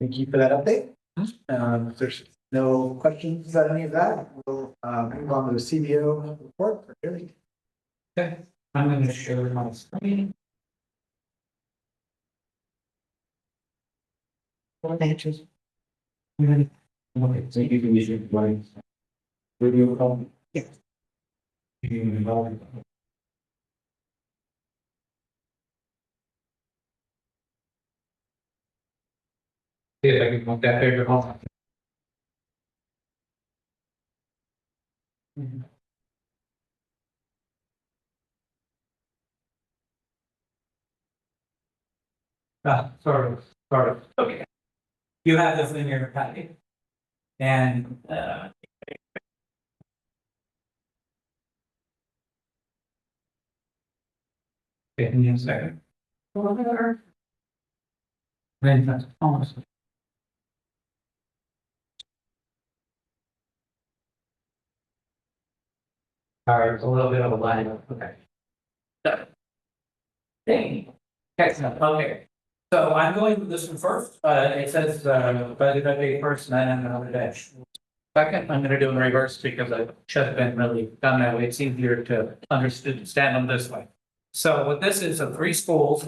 Thank you for that update. If there's no questions about any of that, we'll move on to the CBO report for Jerry. Okay, I'm going to share my screen. Answers. Okay, so you can use your video call. Yeah. You can involve. See if I can make that bigger. Sorry. Okay. You have this in your packet. And give me a second. Then that's almost. All right, it's a little bit of a line. Okay. Okay. So I'm going with this one first. It says, budget update first, and then I'm going to dash. Second, I'm going to do in reverse because I should have been really done that way. It's easier to understand them this way. So what this is, 3 schools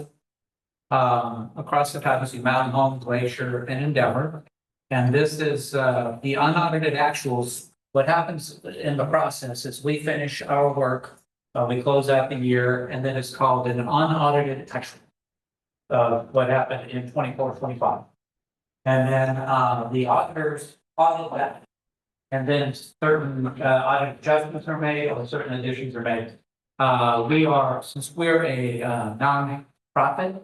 across the Tapestry, Mountain Home, Glacier, and Endeavor. And this is the unaudited actuals. What happens in the process is we finish our work, we close out the year, and then it's called an unaudited actual. What happened in 24-25. And then the auditors audit that. And then certain audit adjustments are made or certain additions are made. Since we're a non-profit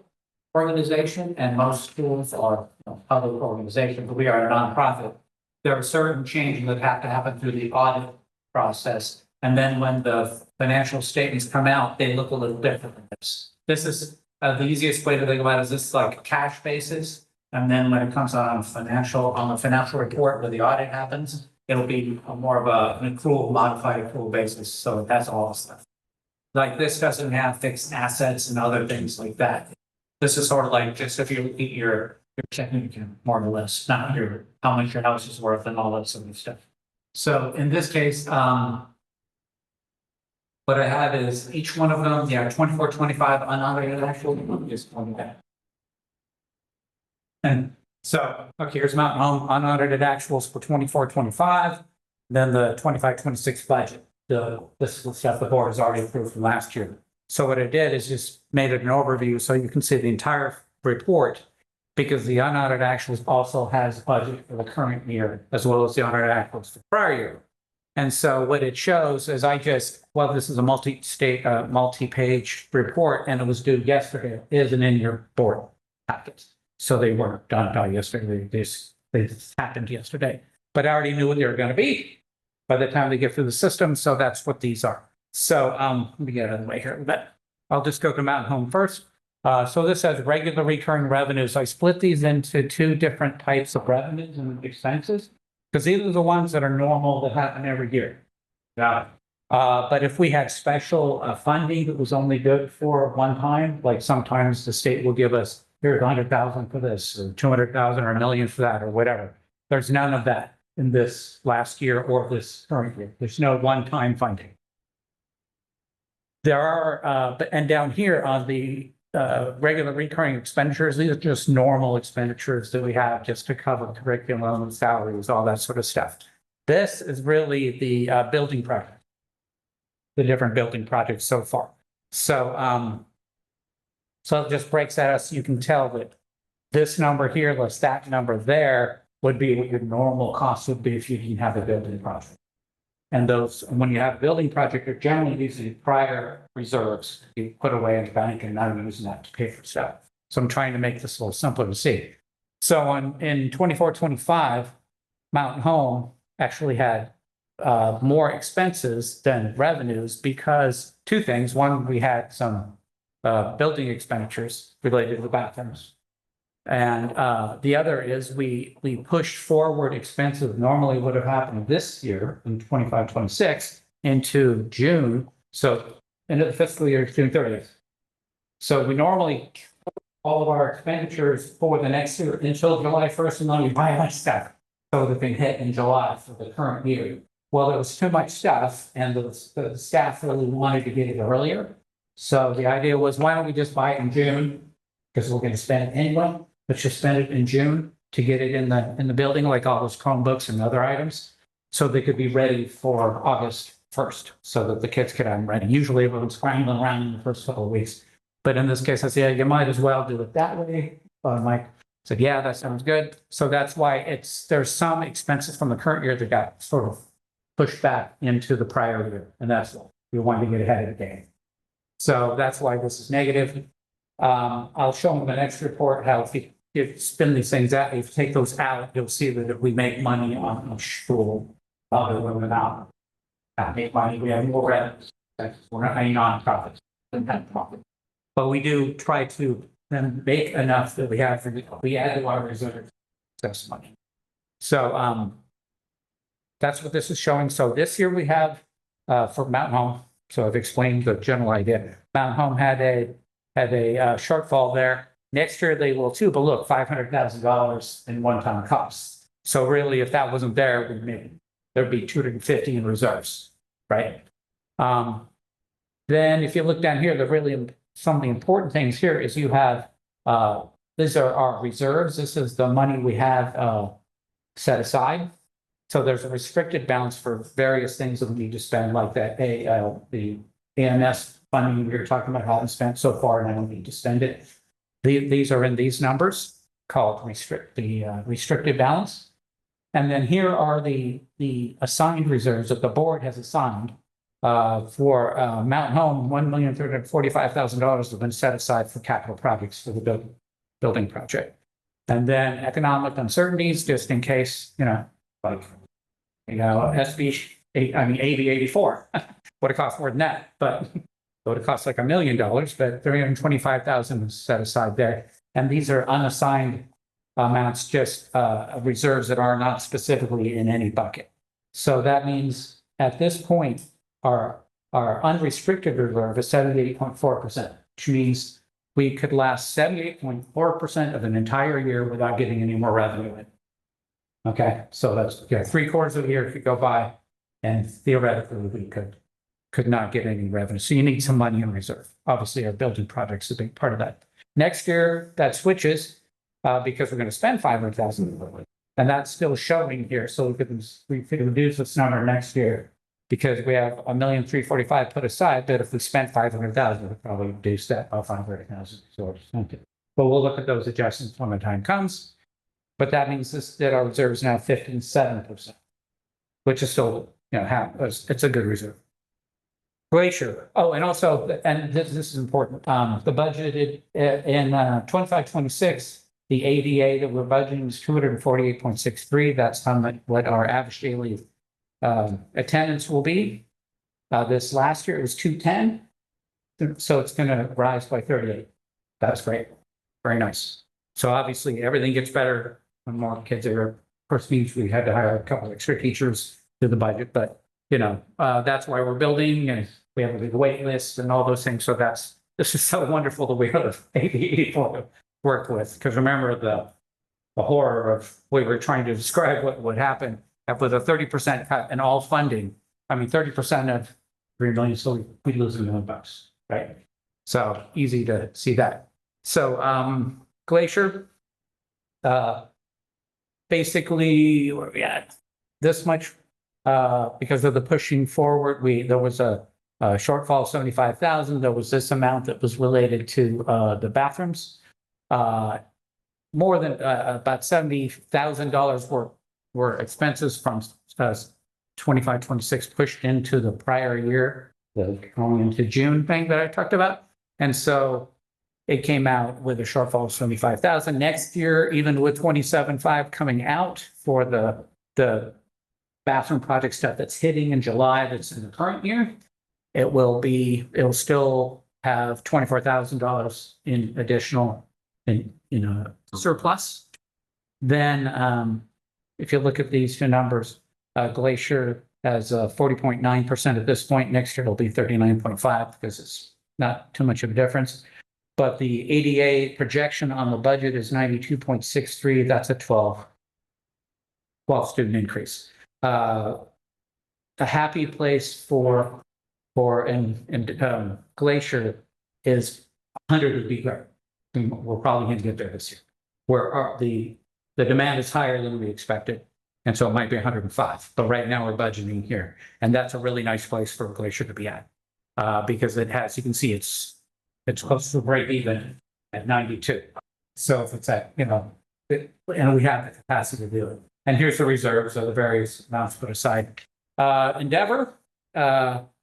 organization and most schools are public organizations, but we are a nonprofit, there are certain changes that have to happen through the audit process. And then when the financial statements come out, they look a little different than this. This is the easiest way to think about it is this is like a cash basis. And then when it comes on the financial report where the audit happens, it'll be more of an accrual, modified accrual basis. So that's all stuff. Like this doesn't have fixed assets and other things like that. This is sort of like just if you look at your checking account, more or less, not your, how much your house is worth and all that sort of stuff. So in this case, what I have is each one of them, 24, 25 unaudited actual is 20 back. And so, okay, here's Mountain Home unaudited actuals for 24, 25, then the 25, 26 budget. This is the stuff the board has already approved from last year. So what I did is just made it an overview so you can see the entire report, because the unaudited actuals also has budget for the current year as well as the unaudited actuals for prior year. And so what it shows is this is a multi-state, multi-page report, and it was due yesterday. It isn't in your board packets. So they weren't done by yesterday. They happened yesterday, but I already knew what they were going to be by the time they get through the system. So that's what these are. So let me get out of the way here a bit. I'll just go to Mountain Home first. So this has regular recurring revenues. I split these into two different types of revenues and expenses, because these are the ones that are normal that happen every year. But if we had special funding that was only good for one time, like sometimes the state will give us, here's 100,000 for this, or 200,000 or $1 million for that, or whatever. There's none of that in this last year or this current year. There's no one-time funding. There are, and down here on the regular recurring expenditures, these are just normal expenditures that we have just to cover curriculum, salaries, all that sort of stuff. This is really the building project, the different building projects so far. So, so it just breaks that out so you can tell that this number here less that number there would be what your normal cost would be if you didn't have a building project. And those, when you have a building project, you're generally using prior reserves you put away in the bank and now using that to pay for stuff. So I'm trying to make this a little simpler to see. So in 24, 25, Mountain Home actually had more expenses than revenues because two things. One, we had some building expenditures related to the bathrooms. And the other is we pushed forward expenses normally would have happened this year in 25, 26 into June. So into the fiscal year, June 30th. So we normally all of our expenditures for the next year until July 1st, and then we buy much stuff so that they hit in July for the current year. Well, there was too much stuff and the staff really wanted to get it earlier. So the idea was, why don't we just buy it in June? Because we're going to spend it anyway. Let's just spend it in June to get it in the building, like all those Chromebooks and other items, so they could be ready for August 1st, so that the kids could have them ready. Usually everyone's scrambling around in the first couple of weeks. But in this case, I said, you might as well do it that way. Mike said, yeah, that sounds good. So that's why there's some expenses from the current year that got sort of pushed back into the prior year. And that's what we wanted to get ahead of the game. So that's why this is negative. I'll show them the next report how if you spin these things out, if you take those out, you'll see that if we make money on school, other than without make money, we have more revenues. We're not hanging on profits than that profit. But we do try to then make enough that we add to our reserves. That's money. So that's what this is showing. So this year we have for Mountain Home. So I've explained the general idea. Mountain Home had a shortfall there. Next year they will too, but look, $500,000 in one-time costs. So really, if that wasn't there, there'd be 250 in reserves, right? Then if you look down here, some of the important things here is you have, these are our reserves. This is the money we have set aside. So there's a restricted balance for various things that we need to spend, like that the AMS funding we were talking about haven't spent so far, and I don't need to spend it. These are in these numbers called restricted balance. And then here are the assigned reserves that the board has assigned for Mountain Home. $1,345,000 have been set aside for capital projects for the building project. And then economic uncertainties, just in case, like, SB, AB 84 would have cost more than that, but So it costs like $1 million, but 325,000 is set aside there. And these are unassigned amounts, just reserves that are not specifically in any bucket. So that means at this point, our unrestricted reserve is 78.4%, which means we could last 78.4% of an entire year without getting any more revenue in. Okay, so that's, yeah, 3/4 of the year could go by, and theoretically, we could not get any revenue. So you need some money in reserve. Obviously, our building project's a big part of that. Next year, that switches because we're going to spend 500,000, and that's still showing here. So we could reduce this number next year because we have $1,345,000 put aside. But if we spent 500,000, we'd probably reduce that by 500,000. So but we'll look at those adjustments when the time comes. But that means that our reserve is now 57%, which is still, it's a good reserve. Glacier. Oh, and also, and this is important, the budgeted in 25-26, the ADA that we're budgeting is 248.63. That's what our average daily attendance will be. This last year it was 210. So it's going to rise by 38. That's great. Very nice. So obviously everything gets better when more kids are, of course, means we had to hire a couple extra teachers to the budget, but that's why we're building, and we have a big wait list and all those things. So this is so wonderful that we have 80 to work with. Because remember the horror of we were trying to describe what would happen with a 30% cut in all funding. I mean, 30% of 3 million, so we'd lose $1 million, right? So easy to see that. So Glacier, basically where we at this much. Because of the pushing forward, there was a shortfall of 75,000. There was this amount that was related to the bathrooms. More than about $70,000 were expenses from 25-26 pushed into the prior year, the going into June thing that I talked about. And so it came out with a shortfall of 75,000. Next year, even with 27.5 coming out for the bathroom project stuff that's hitting in July, that's in the current year, it'll still have $24,000 in additional surplus. Then if you look at these two numbers, Glacier has 40.9% at this point. Next year it'll be 39.5 because it's not too much of a difference. But the ADA projection on the budget is 92.63. That's a 12 student increase. A happy place for Glacier is 100 would be great. We're probably going to get there this year. Where the demand is higher than we expected, and so it might be 105. But right now we're budgeting here, and that's a really nice place for Glacier to be at because it has. You can see it's close to break even at 92. So if it's at and we have the capacity to do it. And here's the reserves of the various amounts put aside. Endeavor,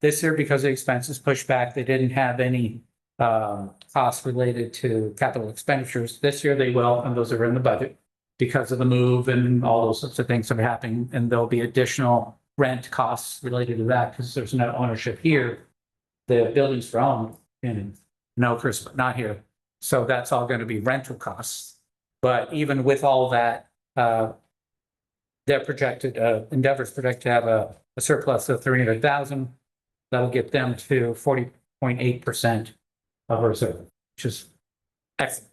this year, because the expenses pushed back, they didn't have any costs related to capital expenditures. This year they will, and those are in the budget because of the move and all those sorts of things that are happening. And there'll be additional rent costs related to that because there's no ownership here. The building's for owned in Oakhurst, but not here. So that's all going to be rental costs. But even with all that, they're projected, Endeavor's projected to have a surplus of 300,000. That'll get them to 40.8% of reserve, which is excellent.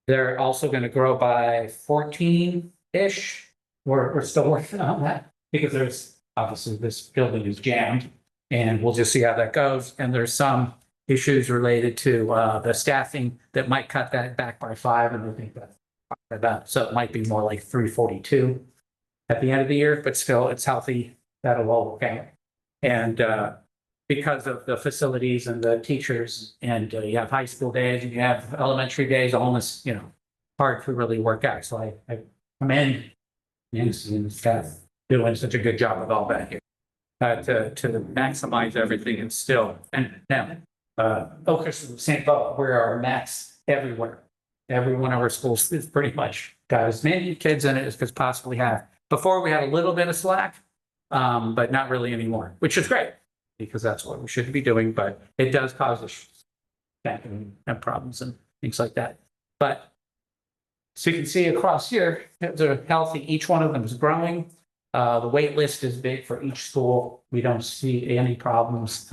They're also going to grow by 14-ish. We're still working on that because there's obviously this building is jammed, and we'll just see how that goes. And there's some issues related to the staffing that might cut that back by 5, and I think that so it might be more like 342 at the end of the year, but still it's healthy. That'll all work out. And because of the facilities and the teachers, and you have high school days and you have elementary days, almost hard to really work out. So I commend Nancy and staff doing such a good job with all that here to maximize everything. And still, and now Oakhurst is the same boat. We are max everywhere. Every one of our schools is pretty much got as many kids in it as could possibly have. Before we had a little bit of slack, but not really anymore, which is great. because that's what we should be doing, but it does cause issues. And problems and things like that. But so you can see across here, they're healthy. Each one of them is growing. The wait list is big for each school. We don't see any problems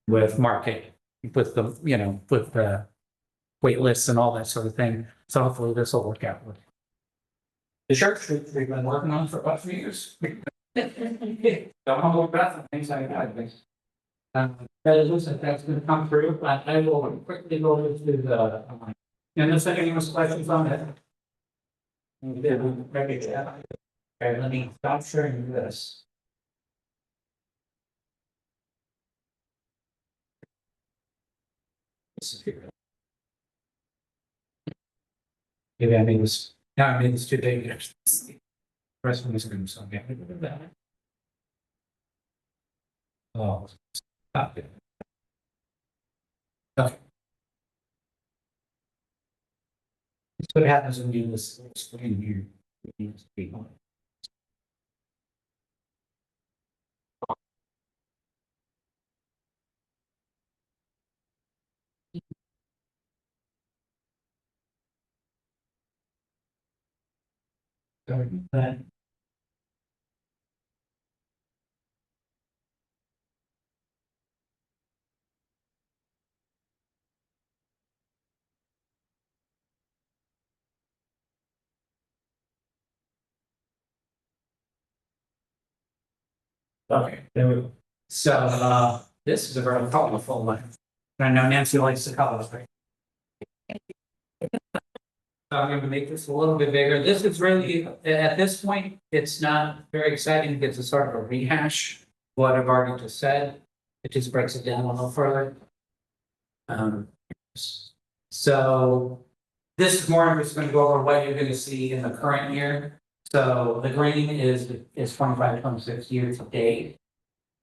with market, with the, with the wait lists and all that sort of thing. So hopefully this will work out. The church we've been working on for about 3 years. Don't hold your breath and things like that. That is, looks like that's gonna come through, but I will quickly go into the, unless anyone has questions on it. Okay, let me stop sharing this. Maybe I made this, now I made this too big. The rest of this room, so I'm getting rid of that. Oh, stop it. Okay. That's what happens when you list screen here. It needs to be on. Then okay, there we go. So, this is a very colorful one. I know Nancy likes the colors, right? So I'm gonna make this a little bit bigger. This is really, at this point, it's not very exciting because it's sort of a rehash of what I've already just said. It just breaks it down a little further. So this is more, I'm just gonna go over what you're gonna see in the current year. So the green is 25, 26 years to date.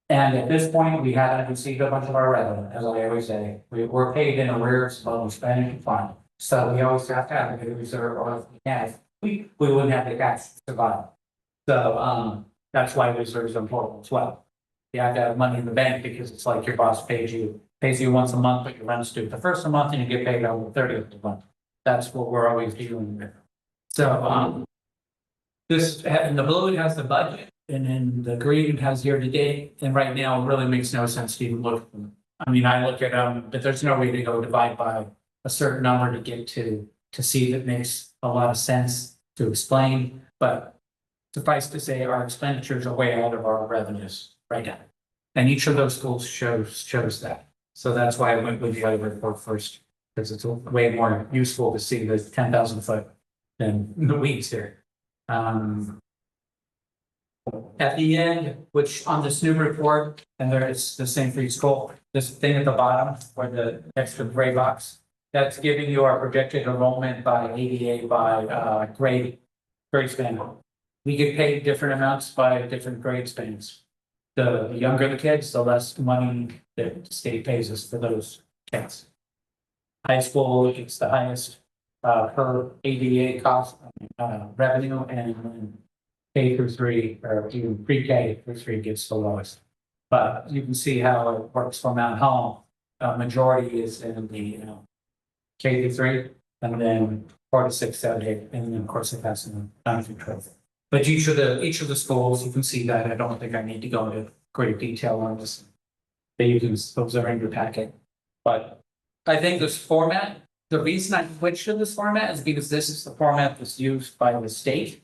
And at this point, we haven't received a bunch of our revenue, as I always say, we're paid in arrears, but we spend it in fund. So we always have to have a good reserve, or if we can't, we wouldn't have the cash to survive. So, that's why reserves are important as well. You have to have money in the bank because it's like your boss pays you once a month, but your rent's due the first of the month and you get paid on the 30th of the month. That's what we're always dealing with. So, this, in the blue, it has the budget, and then the green has year to date, and right now, it really makes no sense to even look at them. I mean, I look at them, but there's no way to go divide by a certain number to get to see that makes a lot of sense to explain, but suffice to say, our expenditures are way out of our revenues right now. And each of those schools shows that. So that's why I went with the other report first, because it's way more useful to see the 10,000 foot than the weeds here. At the end, which on this new report, and there is the same for each school, this thing at the bottom, or the extra gray box, that's giving you our projected enrollment by ADA by grade span. We get paid different amounts by different grade spans. The younger the kids, the less money that the state pays us for those kids. High school gets the highest per ADA cost revenue, and K through 3, or even pre-K through 3 gets the lowest. But you can see how it works for Mount Home. Majority is in the K through 3, and then 4 to 6, 7, 8, and then of course it has some 9 through 12. But each of the schools, you can see that. I don't think I need to go into great detail on this. Those are in your packet. But I think this format, the reason I switched to this format is because this is the format that's used by the state.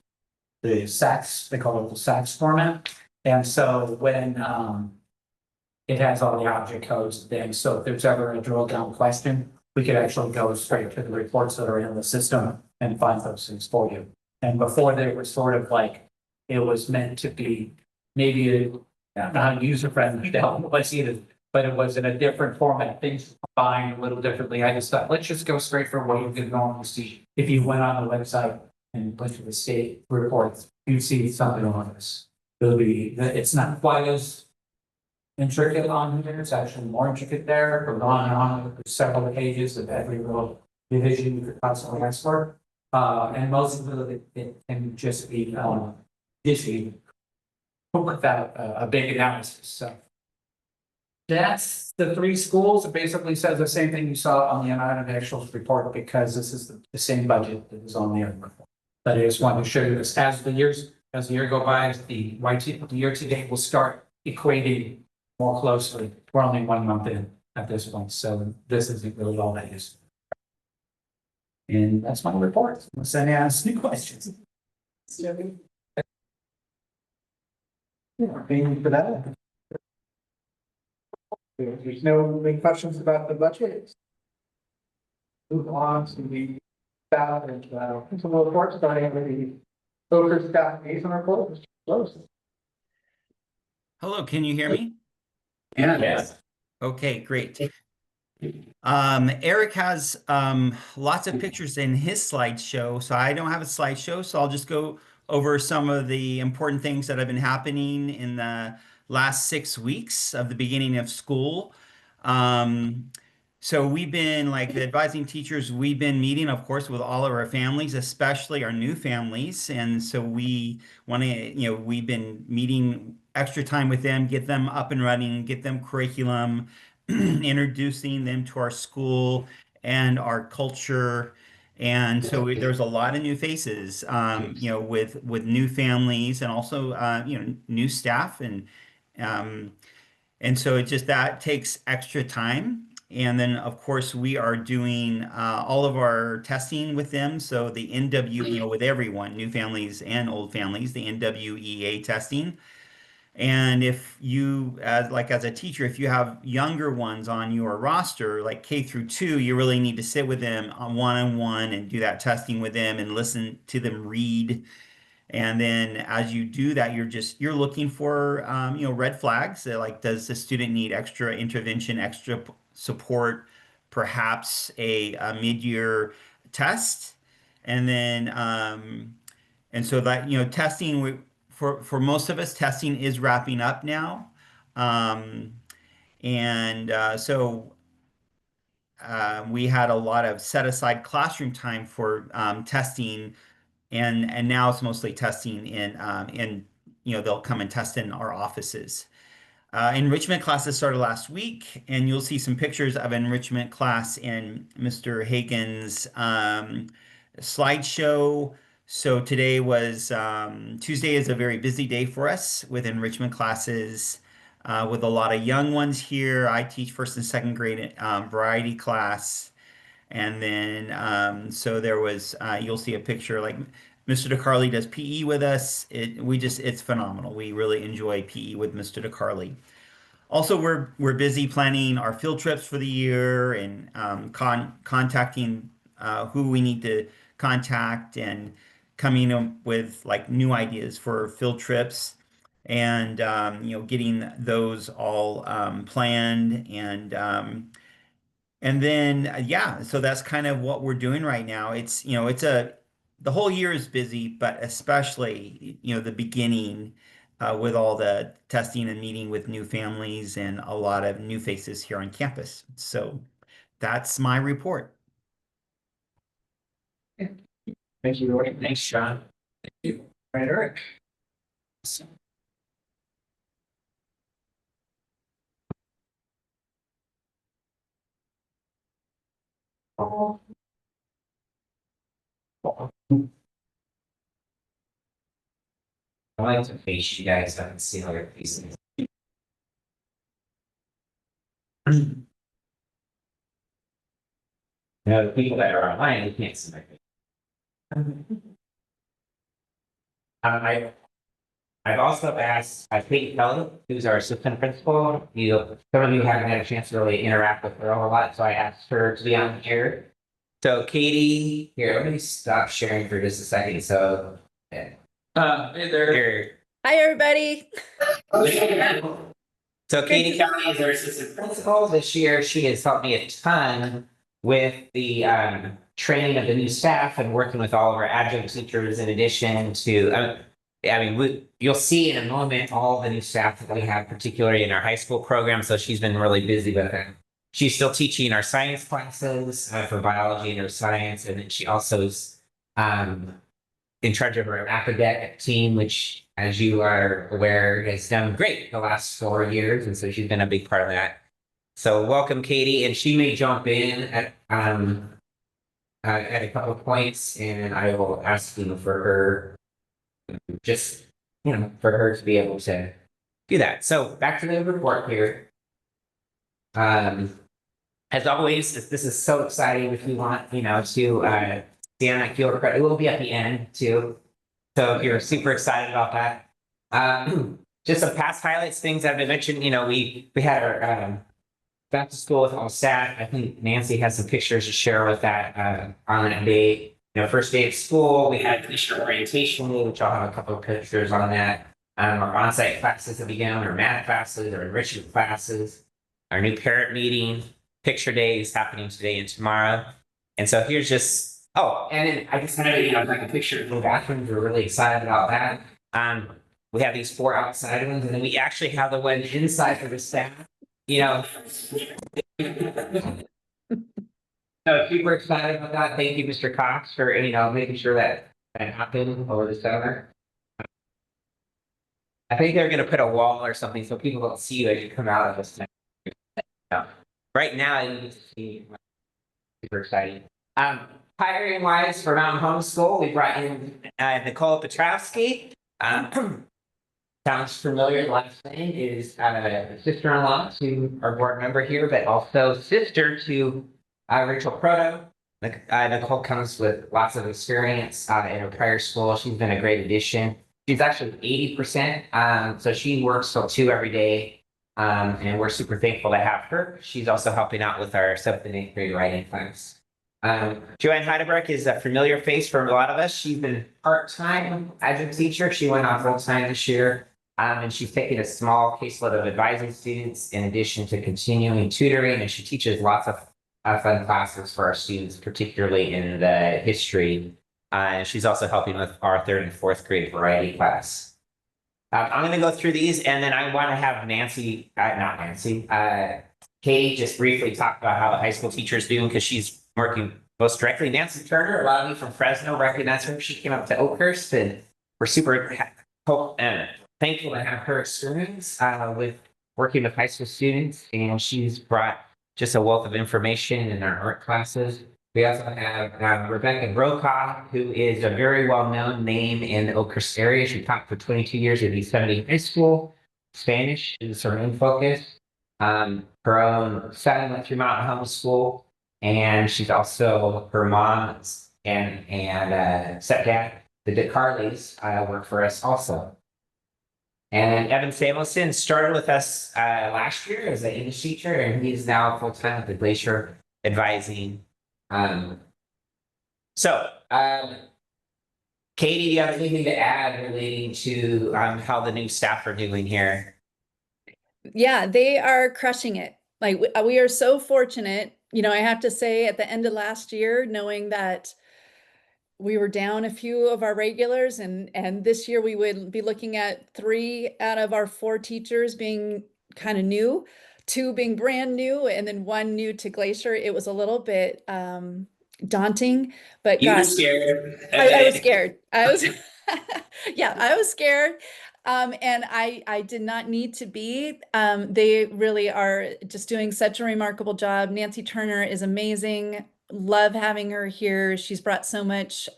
The SACS, they call it the SACS format. And so when it has all the object codes and things, so if there's ever a drill down question, we could actually go straight to the reports that are in the system and find those things for you. And before they were sort of like, it was meant to be maybe not user friendly, but it was in a different format, things combined a little differently. I just thought, let's just go straight for what you can normally see. If you went on the website and went to the state reports, you see something on this. It's not quite as intricate on here, it's actually more intricate there. We're going on several pages of every little division you could possibly ask for. And most of it can just be dizzy without a big analysis. So That's the three schools. It basically says the same thing you saw on the unaudited actuals report because this is the same budget that is on the other report. But I just wanted to show you this as the year go by, the the year to date will start equating more closely. We're only 1 month in at this point, so this isn't really all that is. And that's my report. Unless any ask any questions. Thank you for that. There's no big questions about the budget. Move on to the staff and principal report, starting with the Boker staff liaison report. Mr. Close. Hello, can you hear me? Yes. Okay, great. Eric has lots of pictures in his slideshow, so I don't have a slideshow, so I'll just go over some of the important things that have been happening in the last 6 weeks of the beginning of school. So we've been, like the advising teachers, we've been meeting, of course, with all of our families, especially our new families. And so we want to, we've been meeting extra time with them, get them up and running, get them curriculum, introducing them to our school and our culture. And so there's a lot of new faces, with new families and also, new staff and so it just that takes extra time. And then, of course, we are doing all of our testing with them. So the with everyone, new families and old families, the NWEA testing. And if you, as a teacher, if you have younger ones on your roster, like K through 2, you really need to sit with them on one-on-one and do that testing with them and listen to them read. And then as you do that, you're looking for red flags. Like, does the student need extra intervention, extra support, perhaps a mid-year test? And then and so that testing for most of us, testing is wrapping up now. Um, and so we had a lot of set aside classroom time for testing, and now it's mostly testing in they'll come and test in our offices. Enrichment classes started last week, and you'll see some pictures of enrichment class in Mr. Hagen's slideshow. So today was Tuesday is a very busy day for us with enrichment classes, with a lot of young ones here. I teach first and second grade variety class. And then, so there was, you'll see a picture like Mr. DeCarly does PE with us. It's phenomenal. We really enjoy PE with Mr. DeCarly. Also, we're busy planning our field trips for the year and contacting who we need to contact and coming up with like new ideas for field trips and getting those all planned and then, yeah, so that's kind of what we're doing right now. The whole year is busy, but especially, the beginning with all the testing and meeting with new families and a lot of new faces here on campus. So that's my report. Thank you, Roy. Thanks, Sean. Thank you. All right, Eric. I like to face you guys up and see how your faces. Now, the people that are online, they can't see my face. I've also asked, Kate Kelly, who's our assistant principal, some of you haven't had a chance to really interact with her a whole lot, so I asked her to be on here. So Katie, here, let me stop sharing for just a second, so. Hey there. Here. Hi, everybody. So Katie Kelly is our assistant principal. This year, she has helped me a ton with the training of the new staff and working with all of our adjunct teachers in addition to, you'll see in a moment all the new staff that we have, particularly in our high school program. So she's been really busy with it. She's still teaching our science classes for biology and neuroscience. And then she also is in charge of our academic team, which as you are aware, has done great the last 4 years, and so she's been a big part of that. So welcome, Katie, and she may jump in at a couple of points, and I will ask you for her, just, for her to be able to do that. So back to the report here. As always, this is so exciting. If you want, to see on that field report, it will be at the end too. So if you're super excited about that. Just some past highlights, things that I mentioned, we had our back to school with all staff. I think Nancy has some pictures to share with that on that day. First day of school, we had initial orientation, which I'll have a couple of pictures on that. Our on-site classes that began, our math classes, our enrichment classes, our new parent meeting, picture day is happening today and tomorrow. And so here's just, and then I just had like a picture of the bathrooms. We're really excited about that. We have these 4 outside ones, and then we actually have the one inside for the staff. So super excited about that. Thank you, Mr. Cox, for making sure that happened over the summer. I think they're going to put a wall or something so people don't see you as you come out of this. Right now, you can see. Super exciting. Hiring wise for Mountain Homeschool, we brought in Nicole Petrowski. Sounds familiar. The last name is sister-in-law to our board member here, but also sister to Rachel Proto. Nicole comes with lots of experience in her prior school. She's been a great addition. She's actually 80%, so she works till 2 every day, and we're super thankful to have her. She's also helping out with our 7th and 8th grade writing class. Joanne Heidelberg is a familiar face for a lot of us. She's been part-time adjunct teacher. She went on full-time this year, and she's taking a small caseload of advising students in addition to continuing tutoring, and she teaches lots of fun classes for our students, particularly in the history. And she's also helping with our 3rd and 4th grade variety class. I'm going to go through these, and then I want to have Katie just briefly talk about how the high school teacher is doing, because she's working most directly. Nancy Turner, a lot of you from Fresno recognize her. She came up to Oakhurst, and we're super thankful to have her experience with working with high school students, and she's brought just a wealth of information in our art classes. We also have Rebecca Brokaw, who is a very well-known name in the Oakhurst area. She taught for 22 years at East 70 High School. Spanish is her main focus. Her own son went through Mountain Homeschool, and she's also her mom and stepdad, the DeCarleys, work for us also. And Evan Samuelson started with us last year as an English teacher, and he's now full-time at the Glacier advising. Katie, do you have anything to add relating to how the new staff are doing here? Yeah, they are crushing it. Like we are so fortunate. I have to say at the end of last year, knowing that we were down a few of our regulars, and this year we would be looking at 3 out of our 4 teachers being kind of new, 2 being brand new, and then 1 new to Glacier. It was a little bit daunting, but You were gosh, scared. I was scared. I was scared. And I did not need to be. They really are just doing such a remarkable job. Nancy Turner is amazing. Love having her here. She's brought so much,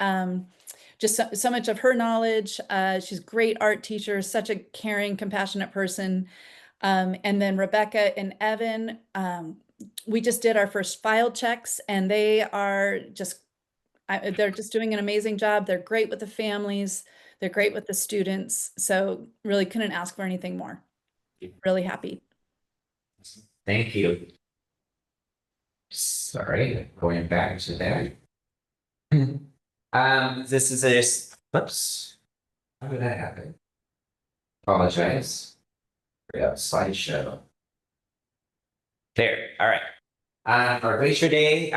just so much of her knowledge. She's a great art teacher, such a caring, compassionate person. And then Rebecca and Evan, we just did our first file checks, and they are they're just doing an amazing job. They're great with the families. They're great with the students. So really couldn't ask for anything more. Really happy. Thank you. Sorry, going back to that. This is whoops. How did that happen? Apologize. We have a slideshow. There, all right. Our Glacier Day,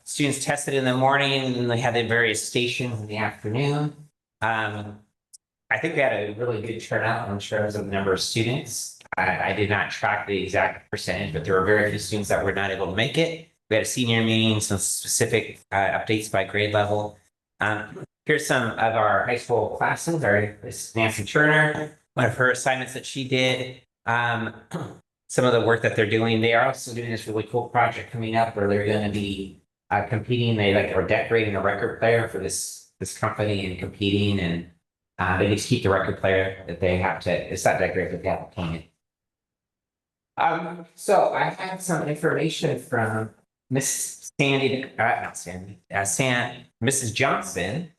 students tested in the morning, and they had the various stations in the afternoon. I think we had a really good turnout in terms of the number of students. I did not track the exact percentage, but there were very few students that were not able to make it. We had a senior meeting, some specific updates by grade level. Here's some of our high school classes. This is Nancy Turner, one of her assignments that she did. Some of the work that they're doing. They are also doing this really cool project coming up where they're going to be competing. They are decorating a record player for this company and competing, and they need to keep the record player that they have to. It's not decorated, but they have to paint it. So I have some information from Miss Sandy, not Sandy, Mrs. Johnson.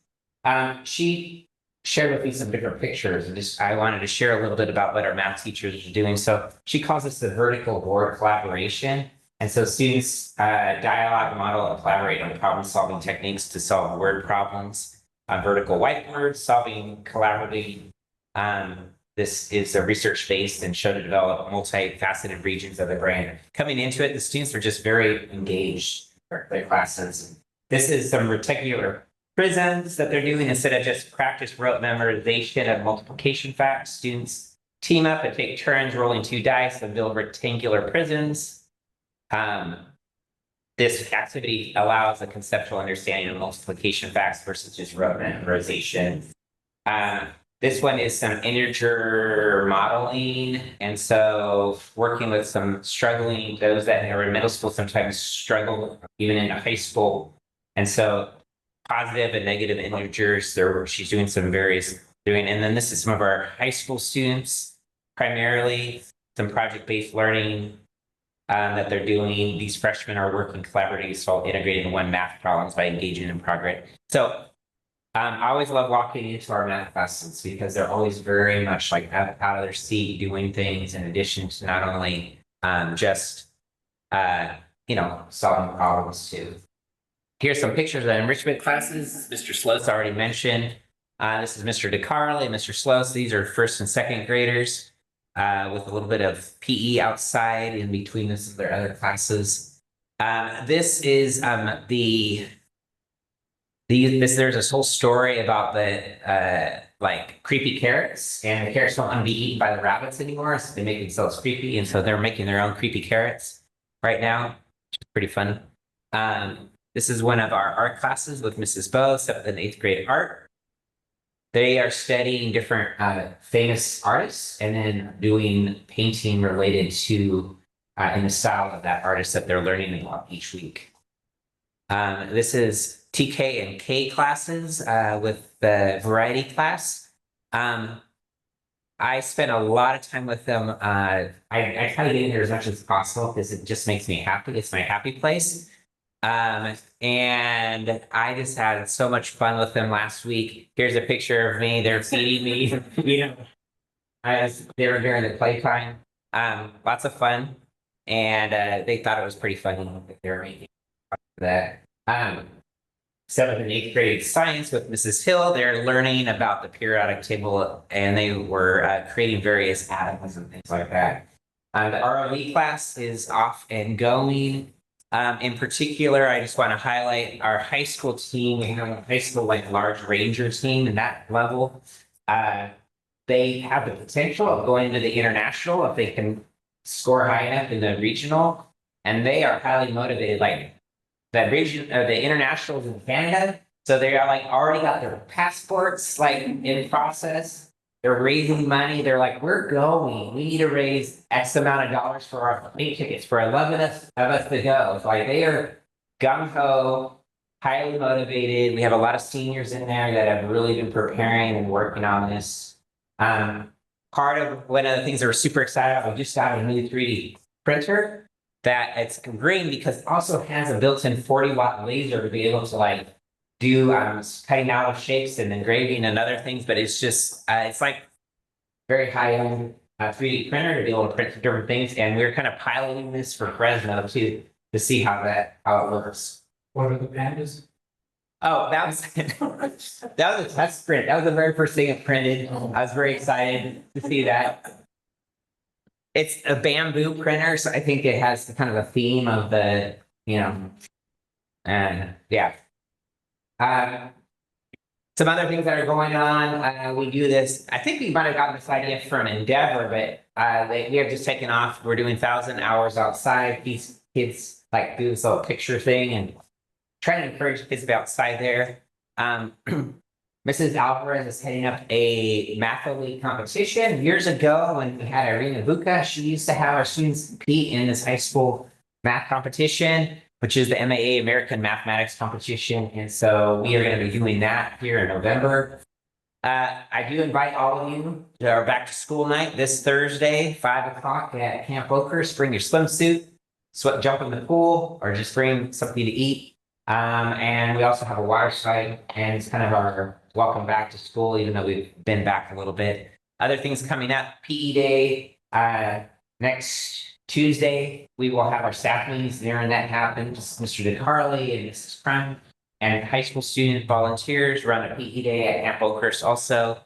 She shared with me some different pictures, and I wanted to share a little bit about what our math teachers are doing. So she calls this the vertical board collaboration. And so students dialogue, model, and collaborate on problem solving techniques to solve word problems on vertical whiteboards, solving collaboratively. This is a research-based and show to develop multifaceted regions of the brain. Coming into it, the students are just very engaged in their classes. This is some reticular prisms that they're doing instead of just practice rote memorization of multiplication facts. Students team up and take turns rolling 2 dice and build rectangular prisms. This activity allows a conceptual understanding of multiplication facts versus just rote memorization. This one is some integer modeling. And so working with some struggling, those that are in middle school sometimes struggle even in high school. And so positive and negative integers, she's doing some various and then this is some of our high school students, primarily some project-based learning that they're doing. These freshmen are working collaboratively to solve integrating one math problems by engaging in progress. So I always love walking into our math classes because they're always very much like out of their seat doing things in addition to not only just solving problems too. Here's some pictures of enrichment classes. Mr. Sloss already mentioned. This is Mr. DeCarly and Mr. Sloss. These are first and second graders with a little bit of PE outside in between this and their other classes. This is there's this whole story about the creepy carrots, and the carrots don't want to be eaten by the rabbits anymore, so they make themselves creepy, and so they're making their own creepy carrots right now, which is pretty fun. This is one of our art classes with Mrs. Bowe, 7th and 8th grade art. They are studying different famous artists and then doing painting related to in the style of that artist that they're learning about each week. This is TK and K classes with the variety class. I spent a lot of time with them. I try to get in here as much as possible because it just makes me happy. It's my happy place. And I just had so much fun with them last week. Here's a picture of me. They're feeding me, they were during the playtime. Lots of fun. And they thought it was pretty funny that they were making that. 7th and 8th grade science with Mrs. Hill. They're learning about the periodic table and they were creating various atoms and things like that. The ROE class is off and going. In particular, I just want to highlight our high school team. We have a high school large ranger team in that level. They have the potential of going to the international if they can score high enough in the regional, and they are highly motivated. The region, the internationals in Canada, so they are already got their passports in process. They're raising money. They're we're going. We need to raise X amount of dollars for our plane tickets for 11 of us to go. It's they are gung ho, highly motivated. We have a lot of seniors in there that have really been preparing and working on this. Part of one of the things that we're super excited about, we just got a new 3D printer that it's green because it also has a built-in 40-watt laser to be able to do cutting out of shapes and engraving and other things, but it's just it's very high-end 3D printer to be able to print different things, and we're kind of piloting this for Fresno to see how it works. What are the pandas? Oh, that was that was a test print. That was the very first thing it printed. I was very excited to see that. It's a bamboo printer, so I think it has the kind of a theme of the and yeah. Some other things that are going on, we do this, I think we might have gotten this idea from Endeavor, but we have just taken off. We're doing 1,000 hours outside. These kids do this little picture thing and trying to encourage kids to be outside there. Mrs. Alvarez is heading up a math league competition. Years ago, when we had Irina Vuka, she used to have our students compete in this high school math competition, which is the MAA American Mathematics Competition. And so we are going to be doing that here in November. I do invite all of you to our back to school night this Thursday, 5 o'clock at Camp Oakers. Bring your swimsuit, jump in the pool, or just bring something to eat. And we also have a water slide, and it's kind of our welcome back to school, even though we've been back a little bit. Other things coming up, PE Day, next Tuesday, we will have our staff meetings there, and that happens. Mr. DeCarly and Mrs. Crum and high school student volunteers run a PE Day at Camp Oakhurst also.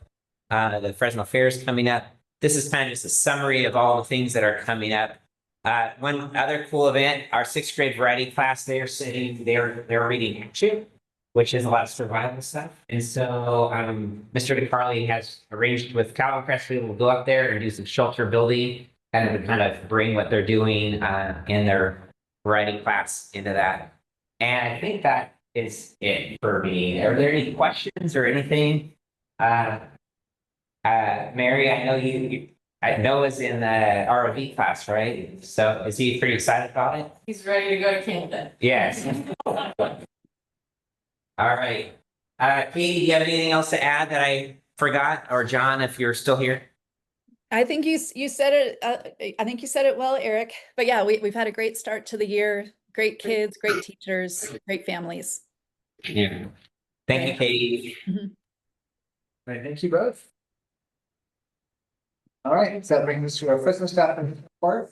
The Fresno Fair is coming up. This is kind of just a summary of all the things that are coming up. One other cool event, our 6th grade variety class, they're reading action, which is a lot of survival stuff. And so Mr. DeCarly has arranged with Calvin Presley, we'll go up there and do some shelter building, kind of bring what they're doing in their writing class into that. And I think that is it for me. Are there any questions or anything? Mary, I know I know is in the ROV class, right? So is he pretty excited about it? He's ready to go to Canada. Yes. All right. Katie, do you have anything else to add that I forgot? Or John, if you're still here? I think you said it. I think you said it well, Eric. But yeah, we've had a great start to the year. Great kids, great teachers, great families. Yeah. Thank you, Katie. All right, thank you both. All right, so that brings us to our Fresno staff and report.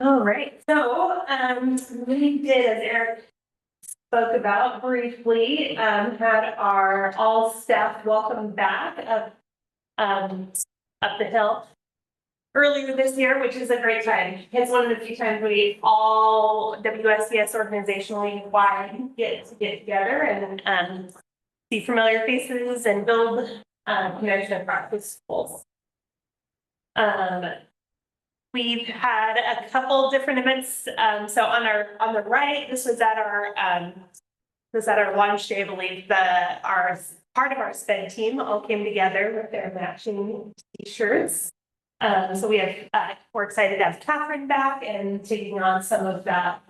All right, so we did, as Eric spoke about briefly, had our all staff welcome back up the hill earlier this year, which is a great time. It's one of the few times we all WSCS organizationally wide get together and see familiar faces and build connection across the schools. We've had a couple different events. So on the right, this was at our launch day, I believe. Our part of our sped team all came together with their matching t-shirts. So we're excited to have Catherine back and taking on some of that.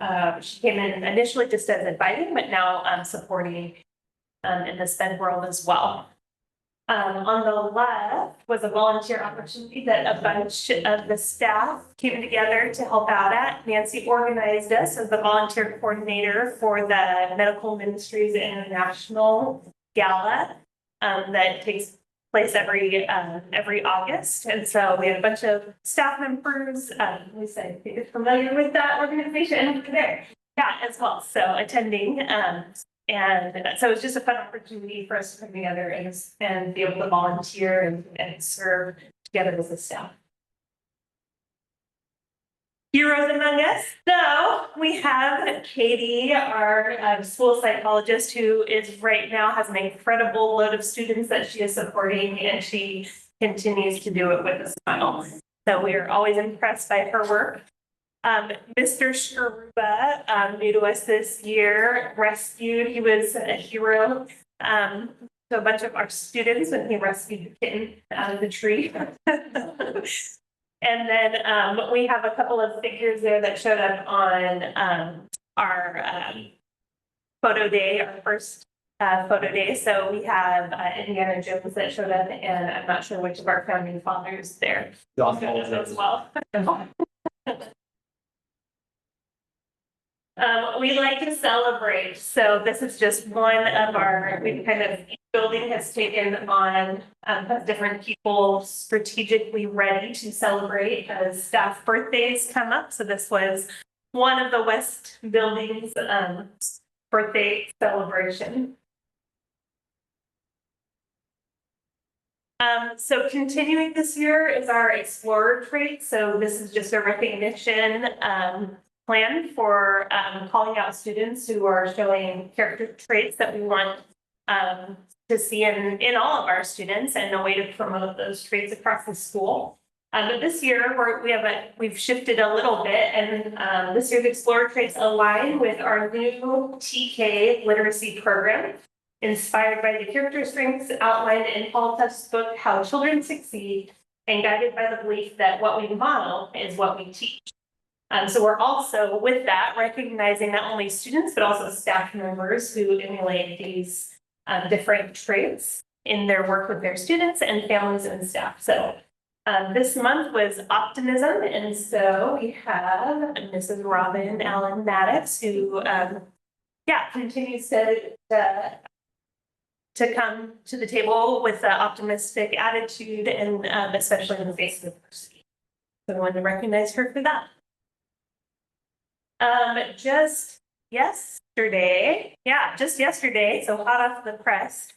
She came in initially just as inviting, but now supporting in the sped world as well. On the left was a volunteer opportunity that a bunch of the staff came together to help out at. Nancy organized us as the volunteer coordinator for the Medical Ministries International Gala that takes place every August. And so we had a bunch of staff members, we said you're familiar with that organization there. Yeah, as well. So attending. And so it's just a fun opportunity for us to come together and be able to volunteer and serve together as a staff. Heroes among us. So we have Katie, our school psychologist, who is right now has an incredible load of students that she is supporting, and she continues to do it with a smile. So we are always impressed by her work. Mr. Sharuba, new to us this year, rescued. He was a hero to a bunch of our students when he rescued the kitten out of the tree. And then we have a couple of figures there that showed up on our photo day, our first photo day. So we have Indiana Jones that showed up, and I'm not sure which of our founding fathers there as well. We like to celebrate. So this is just one of our, each building has taken on different people strategically ready to celebrate as staff birthdays come up. So this was one of the West buildings birthday celebration. So continuing this year is our Explorer trait. So this is just a recognition plan for calling out students who are showing character traits that we want to see in all of our students, and a way to promote those traits across the school. But this year, we've shifted a little bit, and this year's Explorer Traits align with our new TK literacy program, inspired by the character strengths outlined in Paul Tuff's book, How Children Succeed, and guided by the belief that what we model is what we teach. So we're also, with that, recognizing not only students, but also staff members who emulate these different traits in their work with their students and families and staff. So this month was optimism, and so we have Mrs. Robin Allen Maddox, who continues to come to the table with an optimistic attitude, and especially in the face of adversity. So I wanted to recognize her for that. Just yesterday, so hot off the press,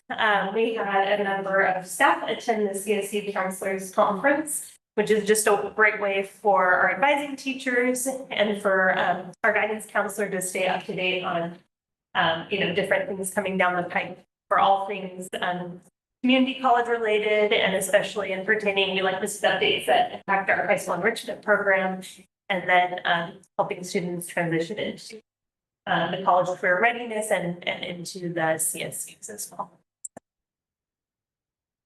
we had a number of staff attend the CSC Counselors Conference, which is just a great way for our advising teachers and for our guidance counselor to stay up to date on different things coming down the pipe for all things community college related, and especially in pertaining to like the updates that impact our high school enrichment program, and then helping students transition into the college career readiness and into the CSCs as well.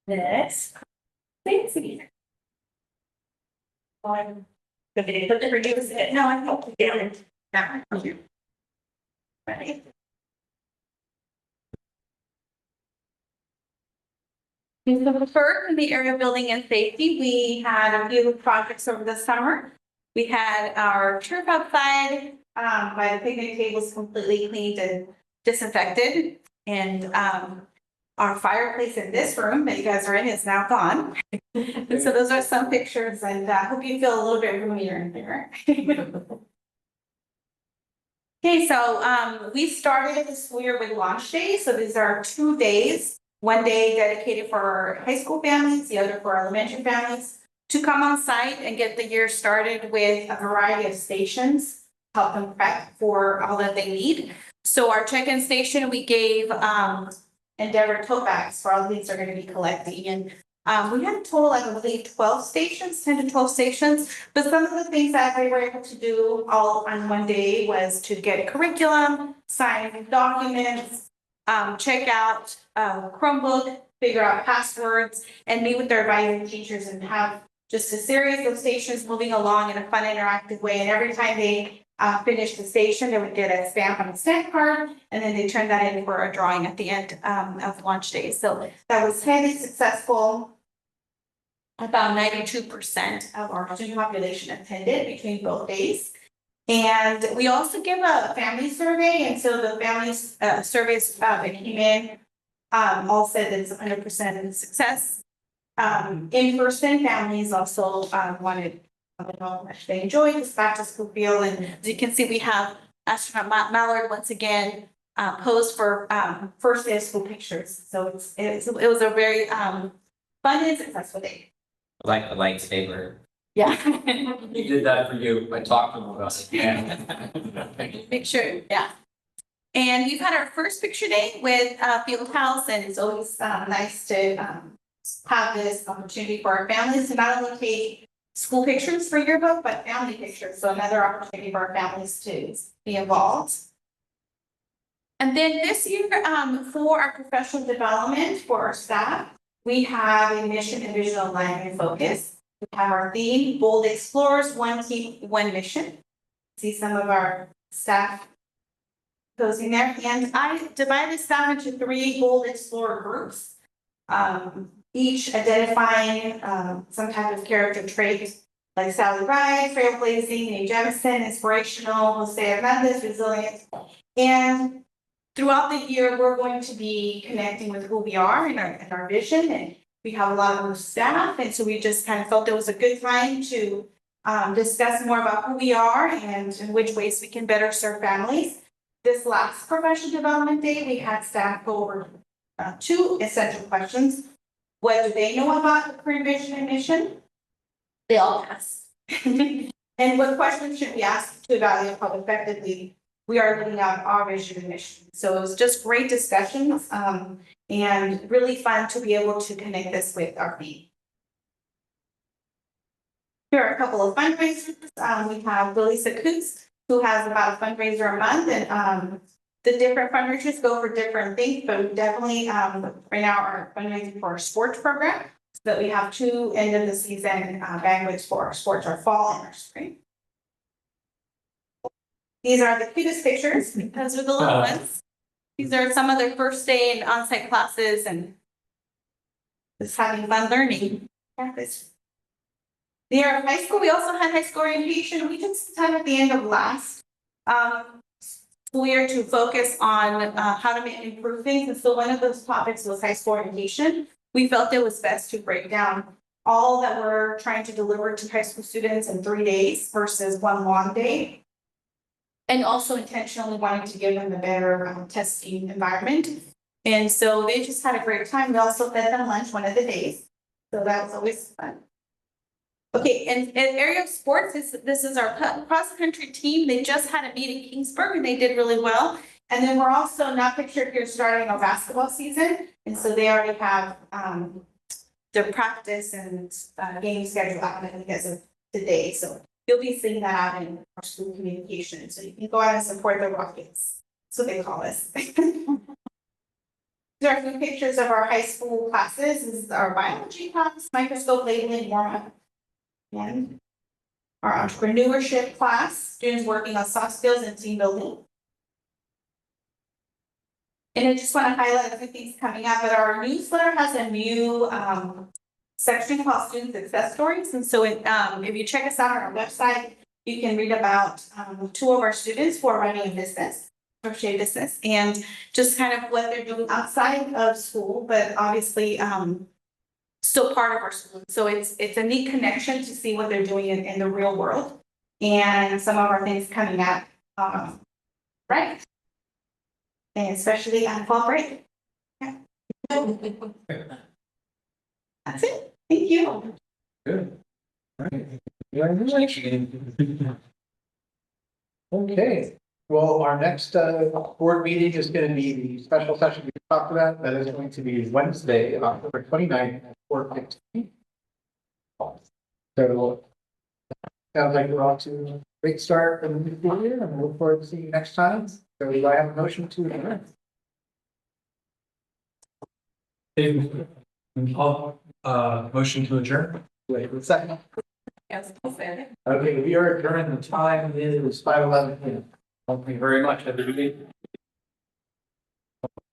Next, thanks. I'm going to put the reviews in. No, I hope you did. Yeah. Ready. So first, in the area of building and safety, we had a few projects over the summer. We had our turf outside by the picnic tables completely cleaned and disinfected. And our fireplace in this room that you guys are in is now gone. And so those are some pictures, and I hope you feel a little bit roomier in here. Okay, so we started the school year with launch days. So these are 2 days. One day dedicated for our high school families, the other for elementary families, to come on site and get the year started with a variety of stations, help them prep for all that they need. So our check-in station, we gave Endeavor tote bags for all the things they're going to be collecting. And we had a total, I believe, 12 stations, 10 to 12 stations. But some of the things that they were able to do all on one day was to get a curriculum, sign documents, check out Chromebook, figure out passwords, and meet with their advising teachers and have just a series of stations moving along in a fun, interactive way. And every time they finished the station, they would get a stamp on a stamp card, and then they turn that in for a drawing at the end of launch day. So that was highly successful. About 92% of our student population attended between both days. And we also give a family survey, and so the family surveys that came in all said that it's 100% success. In-person families also wanted to know how much they enjoyed this back to school feel, and as you can see, we have astronaut Mallard once again posed for first day of school pictures. So it was a very fun and successful day. Like a lightsaber. Yeah. He did that for you. I talked to him about it. Make sure, yeah. And we've had our first picture day with Fieldhouse, and it's always nice to have this opportunity for our families to not only take school pictures for yearbook, but family pictures. So another opportunity for our families to be involved. And then this year, for our professional development for our staff, we have a mission and vision alignment focus. We have our theme, Bold Explorers, One Team, One Mission. See some of our staff posing there. And I divided staff into 3 Bold Explorer groups, each identifying some type of character trait, like Sally Ride, trailblazing, Nate Jemison, inspirational, Jose Hernandez, resilient. And throughout the year, we're going to be connecting with who we are and our vision, and we have a lot of new staff, and so we just kind of felt it was a good time to discuss more about who we are and in which ways we can better serve families. This last professional development day, we had staff go over 2 essential questions. What do they know about the career vision and mission? They all pass. And what questions should we ask to evaluate how effectively we are living out our vision and mission? So it was just great discussions and really fun to be able to connect this with our theme. Here are a couple of fundraisers. We have Lisa Coots, who has about a fundraiser a month, and the different fundraisers go for different things, but we definitely right now are fundraising for our sports program. So that we have 2 end of the season banquets for our sports, our fall and our spring. These are the cutest pictures. Those are the little ones. These are some of their first day in on-site classes and just having fun learning. They are in high school. We also had high school orientation. We took some time at the end of last school year to focus on how to improve things. And so one of those topics was high school orientation. We felt it was best to break down all that we're trying to deliver to high school students in 3 days versus 1 long day. And also intentionally wanting to give them a better testing environment. And so they just had a great time. We also fed them lunch one of the days. So that was always fun. Okay, and in area of sports, this is our cross-country team. They just had a meet in Kingsburg and they did really well. And then we're also not pictured here starting our basketball season. And so they already have their practice and game schedule out because of today. So you'll be seeing that out in our school communication. So you can go out and support the Rockets. That's what they call us. These are a few pictures of our high school classes. This is our biology class, microscope labeling, warm-up. And our entrepreneurship class, students working on soft skills and team building. And I just want to highlight a few things coming up, but our newsletter has a new section called Student Success Stories. And so if you check us out on our website, you can read about 2 of our students who are running a business, crochet business, and just kind of what they're doing outside of school, but obviously still part of our school. So it's a neat connection to see what they're doing in the real world and some of our things coming up, right? And especially on fall break. Yeah. That's it. Thank you. Good. All right. Okay, well, our next board meeting is going to be the special session we talked about. That is going to be Wednesday, October 29th at 4:15. So sounds like we're off to a great start for the new school year, and we look forward to seeing you next time. So do I have a motion to adjourn? Motion to adjourn. Wait a second. Yes, I'll say it. Okay, we are adjourned. The time is 5:11 p.m. Thank you very much. Have a good evening.